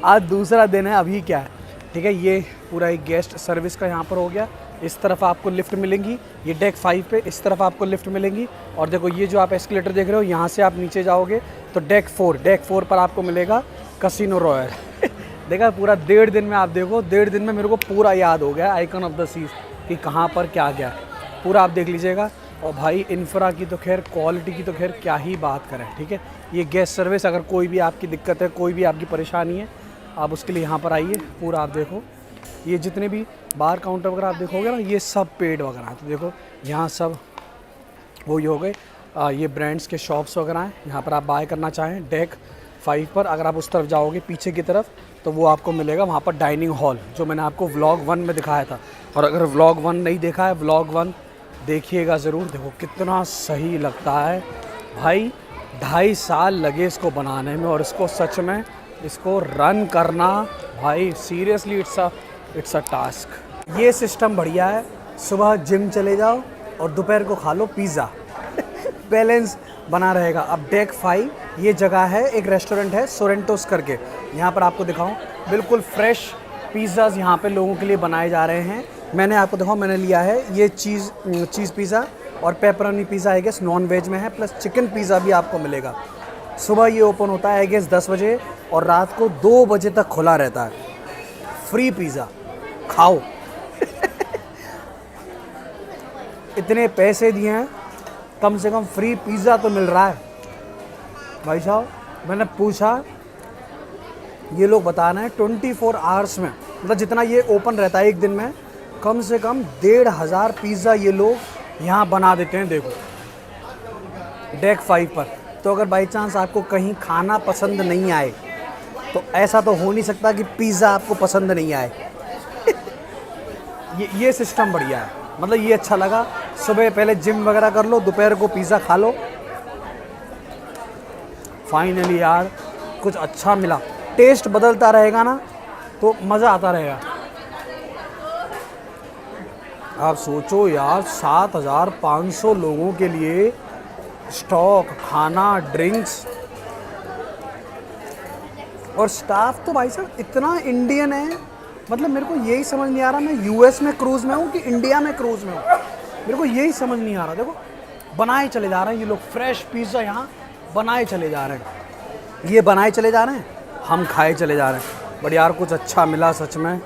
आज दूसरा दिन है, अभी क्या है, ठीक है। ये पूरा एक गेस्ट सर्विस का यहाँ पर हो गया। इस तरफ आपको लिफ्ट मिलेंगी, ये डेक 5 पे इस तरफ आपको लिफ्ट मिलेंगी। और देखो ये जो आप एस्केलेटर देख रहे हो, यहाँ से आप नीचे जाओगे तो डेक 4 पर आपको मिलेगा कसिनो रॉयल। देखा पूरा 1.5 दिन में, आप देखो 1.5 दिन में मेरे को पूरा याद हो गया आइकन ऑफ द सीज कि कहाँ पर क्या क्या पूरा आप देख लीजिएगा। और भाई इंफ्रा की तो खैर, क्वालिटी की तो खैर क्या ही बात करें, ठीक है। ये गेस्ट सर्विस, अगर कोई भी आपकी दिक्कत है, कोई भी आपकी परेशानी है, आप उसके लिए यहाँ पर आइए। पूरा आप देखो, ये जितने भी बार काउंटर वगैरह आप देखोगे ना, ये सब पेड वगैरह हैं। तो देखो यहाँ सब वो ये हो गए, ये ब्रांड्स के शॉप्स वगैरह हैं। यहाँ पर आप बाय करना चाहें डेक 5 पर, अगर आप उस तरफ जाओगे पीछे की तरफ, तो वो आपको मिलेगा वहाँ पर डाइनिंग हॉल, जो मैंने आपको व्लॉग 1 में दिखाया था। और अगर व्लॉग 1 नहीं देखा है, व्लॉग 1 देखिएगा ज़रूर। देखो कितना सही लगता है भाई, 2.5 साल लगे इसको बनाने में, और इसको सच में इसको रन करना भाई सीरियसली इट्स अ टास्क। ये सिस्टम बढ़िया है, सुबह जिम चले जाओ और दोपहर को खा लो पिज़्ज़ा। बैलेंस बना रहेगा। अब डेक 5 ये जगह है, एक रेस्टोरेंट है सोरेंटोस करके, यहाँ पर आपको दिखाऊं, बिल्कुल फ्रेश पिज़्ज़ाज़ यहाँ पे लोगों के लिए बनाए जा रहे हैं। मैंने आपको दिखाऊं, मैंने लिया है ये चीज़ पिज़्ज़ा और pepperoni pizza I guess non veg में है, प्लस चिकन पिज़्ज़ा भी आपको मिलेगा। सुबह ये ओपन होता है आई गेस 10 बजे और रात को 2 बजे तक खुला रहता है। फ्री पिज़्ज़ा खाओ। इतने पैसे दिए हैं, कम से कम फ्री पिज़्ज़ा तो मिल रहा है भाई साहब। मैंने पूछा, ये लोग बता रहे हैं 24 आवर्स में, मतलब जितना ये ओपन रहता है एक दिन में, कम से कम 1,500 पिज़्ज़ा ये लोग यहाँ बना देते हैं। देखो डेक 5 पर। तो अगर बाई चांस आपको कहीं खाना पसंद नहीं आए, तो ऐसा तो हो नहीं सकता कि पिज़्ज़ा आपको पसंद नहीं आए। ये सिस्टम बढ़िया है, मतलब ये अच्छा लगा। सुबह पहले जिम वगैरह कर लो, दोपहर को पिज़्ज़ा खा लो। फाइनली यार कुछ अच्छा मिला। टेस्ट बदलता रहेगा ना तो मज़ा आता रहेगा। आप सोचो यार, 7,500 लोगों के लिए स्टॉक, खाना, ड्रिंक्स और स्टाफ तो भाई साहब इतना इंडियन है। मतलब मेरे को यही समझ नहीं आ रहा, मैं यूएस में क्रूज़ में हूँ कि इंडिया में क्रूज़ में हूँ, मेरे को यही समझ नहीं आ रहा। देखो बनाए चले जा रहे हैं ये लोग, फ्रेश पिज़्ज़ा यहाँ बनाए चले जा रहे हैं। ये बनाए चले जा रहे हैं, हम खाए चले जा रहे हैं। बट यार कुछ अच्छा मिला सच में,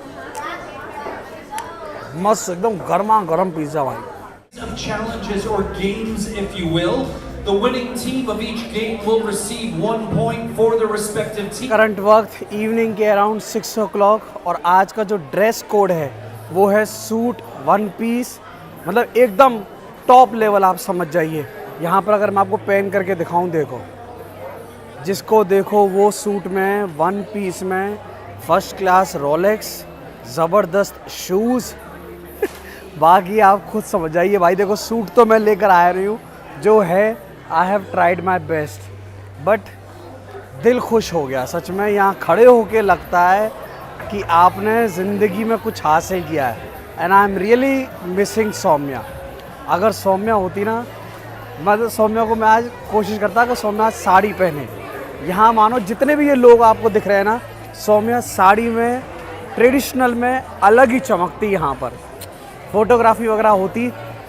मस्त एकदम गर्मा गर्म पिज़्ज़ा भाई। Some challenges or games, if you will. The winning team of each game will receive 1 point for the respective team. Current वक्त इवनिंग के अराउंड 6 o'clock और आज का जो ड्रेस कोड है वो है सूट 1 पीस, मतलब एकदम टॉप लेवल आप समझ जाइए। यहाँ पर अगर मैं आपको पहन करके दिखाऊं, देखो जिसको देखो वो सूट में 1 पीस में फर्स्ट क्लास रोलेक्स, ज़बरदस्त शूज़। बाकी आप खुद समझ जाइए भाई। देखो सूट तो मैं लेकर आ रही हूँ जो है, I have tried my best, but दिल खुश हो गया सच में। यहाँ खड़े होके लगता है कि आपने ज़िंदगी में कुछ हासिल किया है। And I am really missing Saumya. अगर सौम्या होती ना, मतलब सौम्या को मैं आज कोशिश करता कि सौम्या साड़ी पहने। यहाँ मानो जितने भी ये लोग आपको दिख रहे हैं ना, सौम्या साड़ी में ट्रेडिशनल में अलग ही चमकती। यहाँ पर फोटोग्राफी वगैरह होती,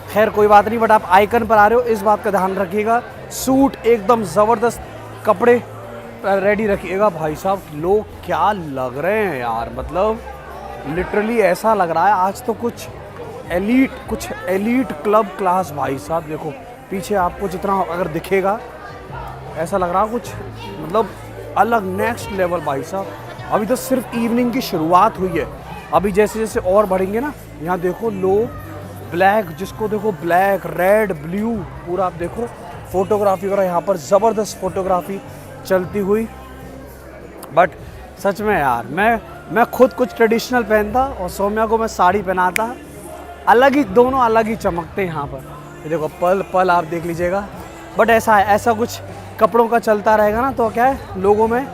खैर कोई बात नहीं, बट आप आइकन पर आ रहे हो इस बात का ध्यान रखिएगा। सूट एकदम ज़बरदस्त, कपड़े रेडी रखिएगा। भाई साहब लोग क्या लग रहे हैं यार, मतलब लिटरली ऐसा लग रहा है आज तो कुछ एलीट क्लब क्लास। भाई साहब देखो पीछे आपको जितना अगर दिखेगा, ऐसा लग रहा कुछ मतलब अलग नेक्स्ट लेवल। भाई साहब अभी तो सिर्फ इवनिंग की शुरुआत हुई है, अभी जैसे जैसे और बढ़ेंगे ना, यहाँ देखो लोग ब्लैक, जिसको देखो ब्लैक रेड ब्लू पूरा, आप देखो फोटोग्राफी वगैरह यहाँ पर ज़बरदस्त फोटोग्राफी चलती हुई। बट सच में यार मैं खुद कुछ ट्रेडिशनल पहनता और सौम्या को मैं साड़ी पहनाता, अलग ही, दोनों अलग ही चमकते हैं यहाँ पर। ये देखो पल आप देख लीजिएगा। बट ऐसा है, ऐसा कुछ कपड़ों का चलता रहेगा ना तो क्या है, लोगों में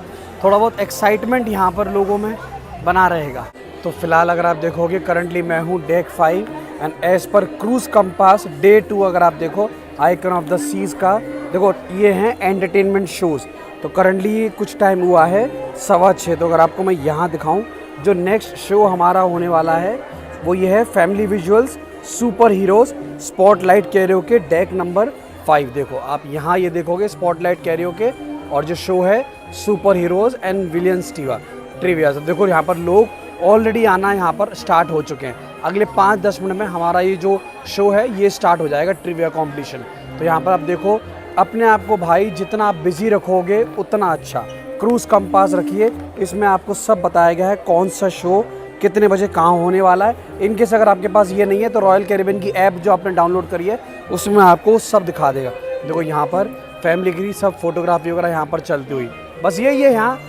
थोड़ा बहुत एक्साइटमेंट यहाँ पर लोगों में बना रहेगा। तो फिलहाल अगर आप देखोगे करंटली मैं हूँ deck 5 and as per cruise compass day 2 अगर आप देखो आइकन ऑफ द सीज का, देखो ये हैं एंटरटेनमेंट शोज़। तो करंटली कुछ टाइम हुआ है 6:15। तो अगर आपको मैं यहाँ दिखाऊँ, जो नेक्स्ट शो हमारा होने वाला है वो ये है family visuals super heroes spotlight karaoke deck number 5। देखो आप यहाँ ये देखोगे स्पॉटलाइट कैरियोके, और जो शो है super heroes and Williams trivia. देखो यहाँ पर लोग ऑलरेडी आना यहाँ पर स्टार्ट हो चुके हैं। अगले 5-10 मिनट में हमारा ये जो शो है ये स्टार्ट हो जाएगा, ट्रिविया कंपटीशन। तो यहाँ पर आप देखो, अपने आप को भाई जितना आप बिजी रखोगे उतना अच्छा। क्रूज कंपास रखिए, इसमें आपको सब बताया गया है कौन सा शो कितने बजे कहाँ होने वाला है। इनकेस अगर आपके पास ये नहीं है तो रॉयल कैरिबियन की ऐप जो आपने डाउनलोड करी है उसमें आपको सब दिखा देगा। देखो यहाँ पर फैमिली की सब फोटोग्राफी वगैरह यहाँ पर चलती हुई, बस यही है यहाँ।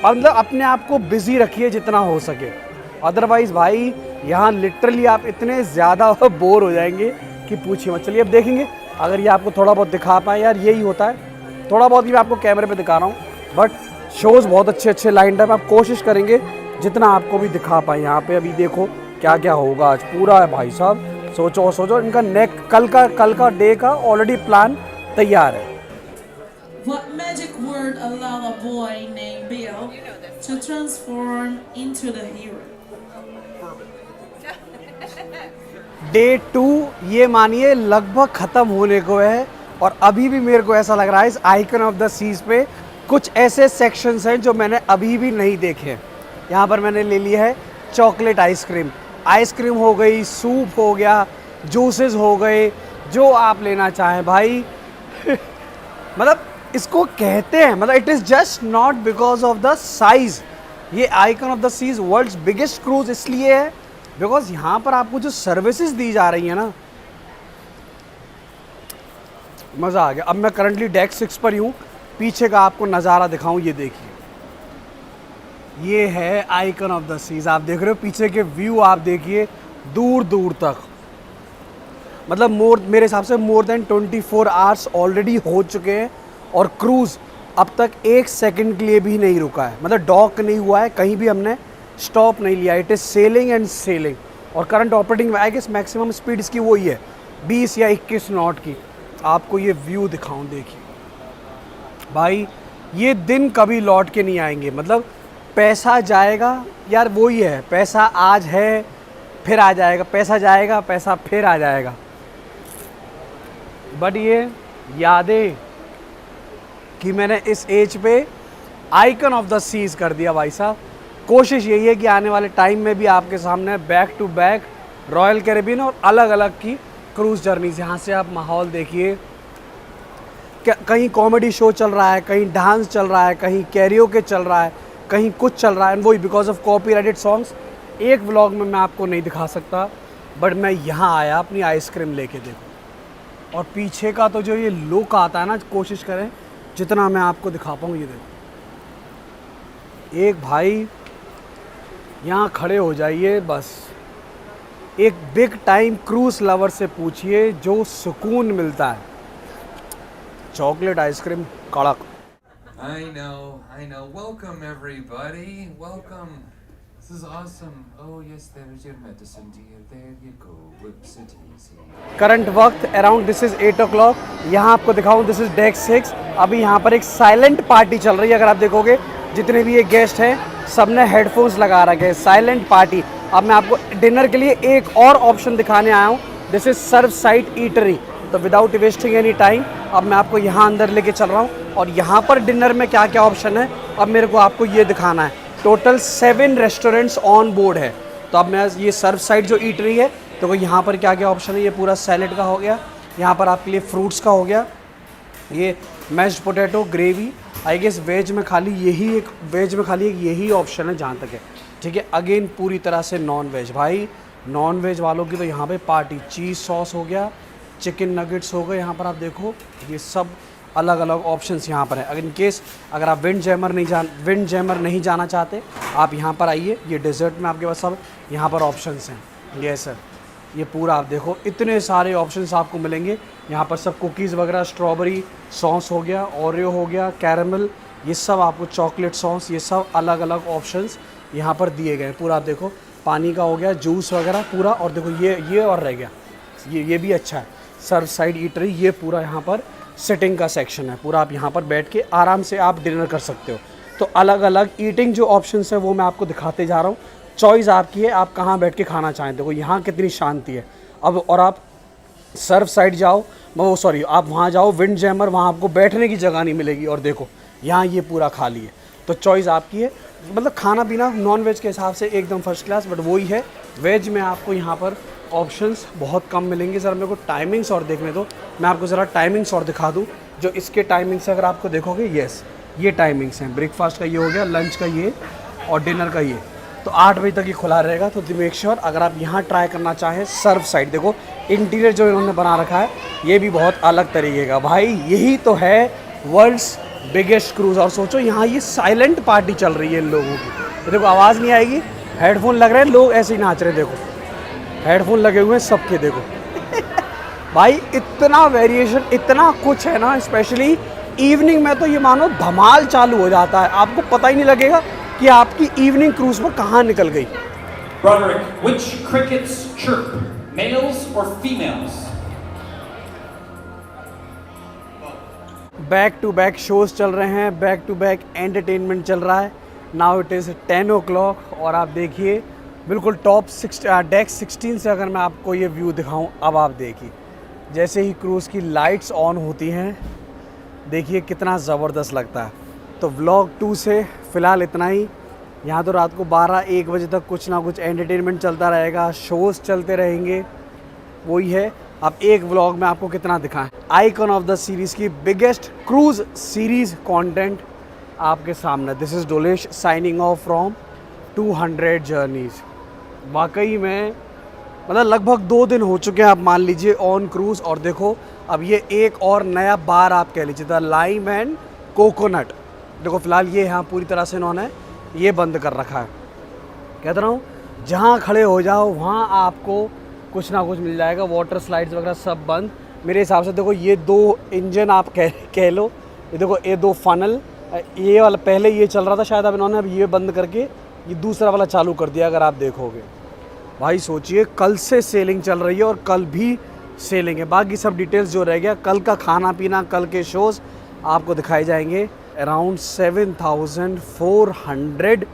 मतलब अपने आप को बिजी रखिए जितना हो सके, अदरवाइज़ भाई यहाँ लिटरली आप इतने ज़्यादा बोर हो जाएंगे कि पूछिए मत। चलिए अब देखेंगे अगर ये आपको थोड़ा बहुत दिखा पाए। यार यही होता है, थोड़ा बहुत ही मैं आपको कैमरे पे दिखा रहा हूँ, बट शोज़ बहुत अच्छे लाइंड अप, आप कोशिश करेंगे जितना आपको भी दिखा पाए। यहाँ पे अभी देखो क्या क्या होगा आज पूरा है भाई साहब। सोचो इनका कल का डे का ऑलरेडी प्लान तैयार है। What magic word allow a boy named Bill to transform into the hero? Day 2 ये मानिए लगभग ख़त्म होने को है, और अभी भी मेरे को ऐसा लग रहा है इस आइकन ऑफ द सीज पे कुछ ऐसे सेक्शंस हैं जो मैंने अभी भी नहीं देखे हैं। यहाँ पर मैंने ले लिया है चॉकलेट आइसक्रीम हो गई, सूप हो गया, जूसेस हो गए, जो आप लेना चाहें भाई। मतलब इसको कहते हैं, मतलब it is just not because of the size. ये Icon of the Seas world's biggest cruise इसलिए है बिकॉज यहाँ पर आपको जो सर्विसेज दी जा रही है ना, मज़ा आ गया। अब मैं करंटली डेक 6 पर ही हूँ, पीछे का आपको नज़ारा दिखाऊँ। ये देखिए, ये है आइकन ऑफ द सीज। आप देख रहे हो पीछे के व्यू, आप देखिए दूर दूर तक। मतलब मेरे हिसाब से मोर देन 24 आवर्स ऑलरेडी हो चुके हैं, और क्रूज़ अब तक 1 सेकंड के लिए भी नहीं रुका है। मतलब डॉक नहीं हुआ है, कहीं भी हमने स्टॉप नहीं लिया। It is sailing and sailing. और current operating I guess maximum speed इसकी वही है 20 या 21 नॉट की। आपको ये व्यू दिखाऊं, देखिए भाई, ये दिन कभी लौट के नहीं आएंगे। मतलब पैसा जाएगा यार, वही है, पैसा आज है फिर आ जाएगा, पैसा जाएगा पैसा फिर आ जाएगा। बट ये यादें कि मैंने इस एज पे आइकन ऑफ द सीज कर दिया भाई साहब। कोशिश यही है कि आने वाले टाइम में भी आपके सामने back to back Royal Caribbean और अलग अलग की क्रूज़ जर्नीज। यहाँ से आप माहौल देखिए, कहीं कॉमेडी शो चल रहा है, कहीं डांस चल रहा है, कहीं कैरियोके चल रहा है, कहीं कुछ चल रहा है। एंड वही बिकॉज ऑफ कॉपीराइटेड सॉन्ग्स एक व्लॉग में मैं आपको नहीं दिखा सकता, बट मैं यहाँ आया अपनी आइसक्रीम लेके। देखो, और पीछे का तो जो ये लुक आता है ना, कोशिश करें जितना मैं आपको दिखा पाऊँ। ये देखो, एक भाई यहाँ खड़े हो जाइए, बस एक बिग टाइम क्रूज लवर से पूछिए जो सुकून मिलता है। चॉकलेट आइसक्रीम कड़क। I know. Welcome, everybody. Welcome. This is awesome. Oh, yes, there's your medicine, dear. There you go. Whips it easy. Current वक्त अराउंड दिस इज़ 8 o'clock। यहाँ आपको दिखाऊँ, दिस इज़ डेक 6। अभी यहाँ पर एक साइलेंट पार्टी चल रही है। अगर आप देखोगे जितने भी ये गेस्ट हैं सब ने हेडफोन्स लगा रखे हैं, साइलेंट पार्टी। अब मैं आपको डिनर के लिए एक और ऑप्शन दिखाने आया हूँ, this is Surfside Eatery. तो विदाउट वेस्टिंग एनी टाइम अब मैं आपको यहाँ अंदर लेके चल रहा हूँ, और यहाँ पर डिनर में क्या क्या ऑप्शन है अब मेरे को आपको ये दिखाना है। टोटल 7 रेस्टोरेंट्स ऑन बोर्ड है। तो अब मैं ये सर्व साइड जो ईटरी है, तो यहाँ पर क्या क्या ऑप्शन है, ये पूरा सैलेड का हो गया, यहाँ पर आपके लिए फ्रूट्स का हो गया, ये mashed potato gravy. I guess veg में खाली यही एक यही ऑप्शन है जहाँ तक है। ठीक है। अगेन पूरी तरह से नॉन वेज, भाई नॉन वेज वालों की तो यहाँ पे पार्टी। चीज़ सॉस हो गया, चिकन नगेट्स हो गए, यहाँ पर आप देखो ये सब अलग अलग ऑप्शंस यहाँ पर है। अगर इन केस अगर आप विंड जैमर नहीं जाना चाहते, आप यहाँ पर आइए। ये डेजर्ट में आपके पास सब यहाँ पर ऑप्शंस हैं। ये सर, ये पूरा आप देखो इतने सारे ऑप्शंस आपको मिलेंगे यहाँ पर। सब कुकीज़ वगैरह, स्ट्रॉबेरी सॉस हो गया, ओरियो हो गया, कैरेमल, ये सब आपको चॉकलेट सॉस, ये सब अलग अलग ऑप्शंस यहाँ पर दिए गए। पूरा आप देखो, पानी का हो गया, जूस वगैरह पूरा। और देखो ये और रह गया, ये भी अच्छा है, सर्व साइड ईटरी। ये पूरा यहाँ पर सिटिंग का सेक्शन है पूरा। आप यहाँ पर बैठ के आराम से आप डिनर कर सकते हो। तो अलग अलग ईटिंग जो ऑप्शंस है वो मैं आपको दिखाते जा रहा हूँ। चॉइस आपकी है, आप कहाँ बैठ के खाना चाहें। देखो यहाँ कितनी शांति है अब। और आप सर्व साइड जाओ, आप वहाँ जाओ विंड जैमर, वहाँ आपको बैठने की जगह नहीं मिलेगी। और देखो यहाँ ये पूरा खाली है। तो चॉइस आपकी है। मतलब खाना पीना नॉन वेज के हिसाब से एकदम फर्स्ट क्लास, बट वही है। वेज में आपको यहाँ पर ऑप्शंस बहुत कम मिलेंगे। ज़रा मेरे को टाइमिंग्स और देखने दो, मैं आपको ज़रा टाइमिंग्स और दिखा दूँ। जो इसके टाइमिंग्स अगर आपको देखोगे, येस ये टाइमिंग्स हैं। ब्रेकफास्ट का ये हो गया, लंच का ये, और डिनर का ये। तो 8 बजे तक ये खुला रहेगा। तो मेक श्योर अगर आप यहाँ ट्राई करना चाहें सर्व साइड, देखो इंटीरियर जो इन्होंने बना रखा है ये भी बहुत अलग तरीके का। भाई यही तो है वर्ल्ड्स बिगेस्ट क्रूज़। और सोचो यहाँ ये साइलेंट पार्टी चल रही है इन लोगों की। देखो आवाज़ नहीं आएगी, हेडफोन लग रहे हैं, लोग ऐसे ही नाच रहे हैं। देखो हेडफोन लगे हुए हैं सबके, देखो भाई इतना वेरिएशन, इतना कुछ है ना। स्पेशली इवनिंग में तो ये मानो धमाल चालू हो जाता है, आपको पता ही नहीं लगेगा कि आपकी इवनिंग क्रूज में कहाँ निकल गई। Broderick, which crickets chirp, males or females? Back to back shows चल रहे हैं, बैक टू बैक एंटरटेनमेंट चल रहा है। नाउ इट इज़ 10 o'clock और आप देखिए बिल्कुल टॉप डेक 16 से अगर मैं आपको ये व्यू दिखाऊं, अब आप देखिए जैसे ही क्रूज़ की लाइट्स ऑन होती हैं, देखिए कितना ज़बरदस्त लगता है। तो व्लॉग 2 से फ़िलहाल इतना ही। यहाँ तो रात को 12-1 बजे तक कुछ ना कुछ एंटरटेनमेंट चलता रहेगा, शोज़ चलते रहेंगे, वही है। अब एक व्लॉग में आपको कितना दिखाएं। आइकन ऑफ द सीरीज़ की बिगेस्ट क्रूज़ सीरीज़ कंटेंट आपके सामने। This is Dolesh signing off from 200 journeys. वाकई में मतलब लगभग 2 दिन हो चुके हैं आप मान लीजिए ऑन क्रूज़। और देखो अब ये एक और नया बार आप कह लीजिए, द लाइम एंड कोकोनट। देखो फ़िलहाल ये यहाँ पूरी तरह से इन्होंने ये बंद कर रखा है। कहता रहा हूँ जहाँ खड़े हो जाओ वहाँ आपको कुछ ना कुछ मिल जाएगा। वाटर स्लाइड्स वगैरह सब बंद मेरे हिसाब से। देखो ये 2 इंजन आप कह लो, ये देखो ये 2 फनल, ये वाला पहले ये चल रहा था शायद, अब इन्होंने अब ये बंद करके ये दूसरा वाला चालू कर दिया। अगर आप देखोगे भाई सोचिए कल से सेलिंग चल रही है और कल भी सेलिंग है। बाकी सब डिटेल्स जो रह गया, कल का खाना पीना, कल के शोज़ आपको दिखाए जाएंगे। अराउंड 7,400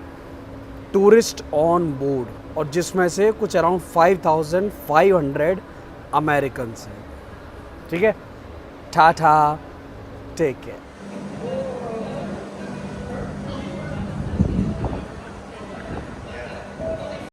टूरिस्ट ऑन बोर्ड, और जिसमें से कुछ अराउंड 5,500 अमेरिकन्स हैं। ठीक है, टाटा, टेक केयर।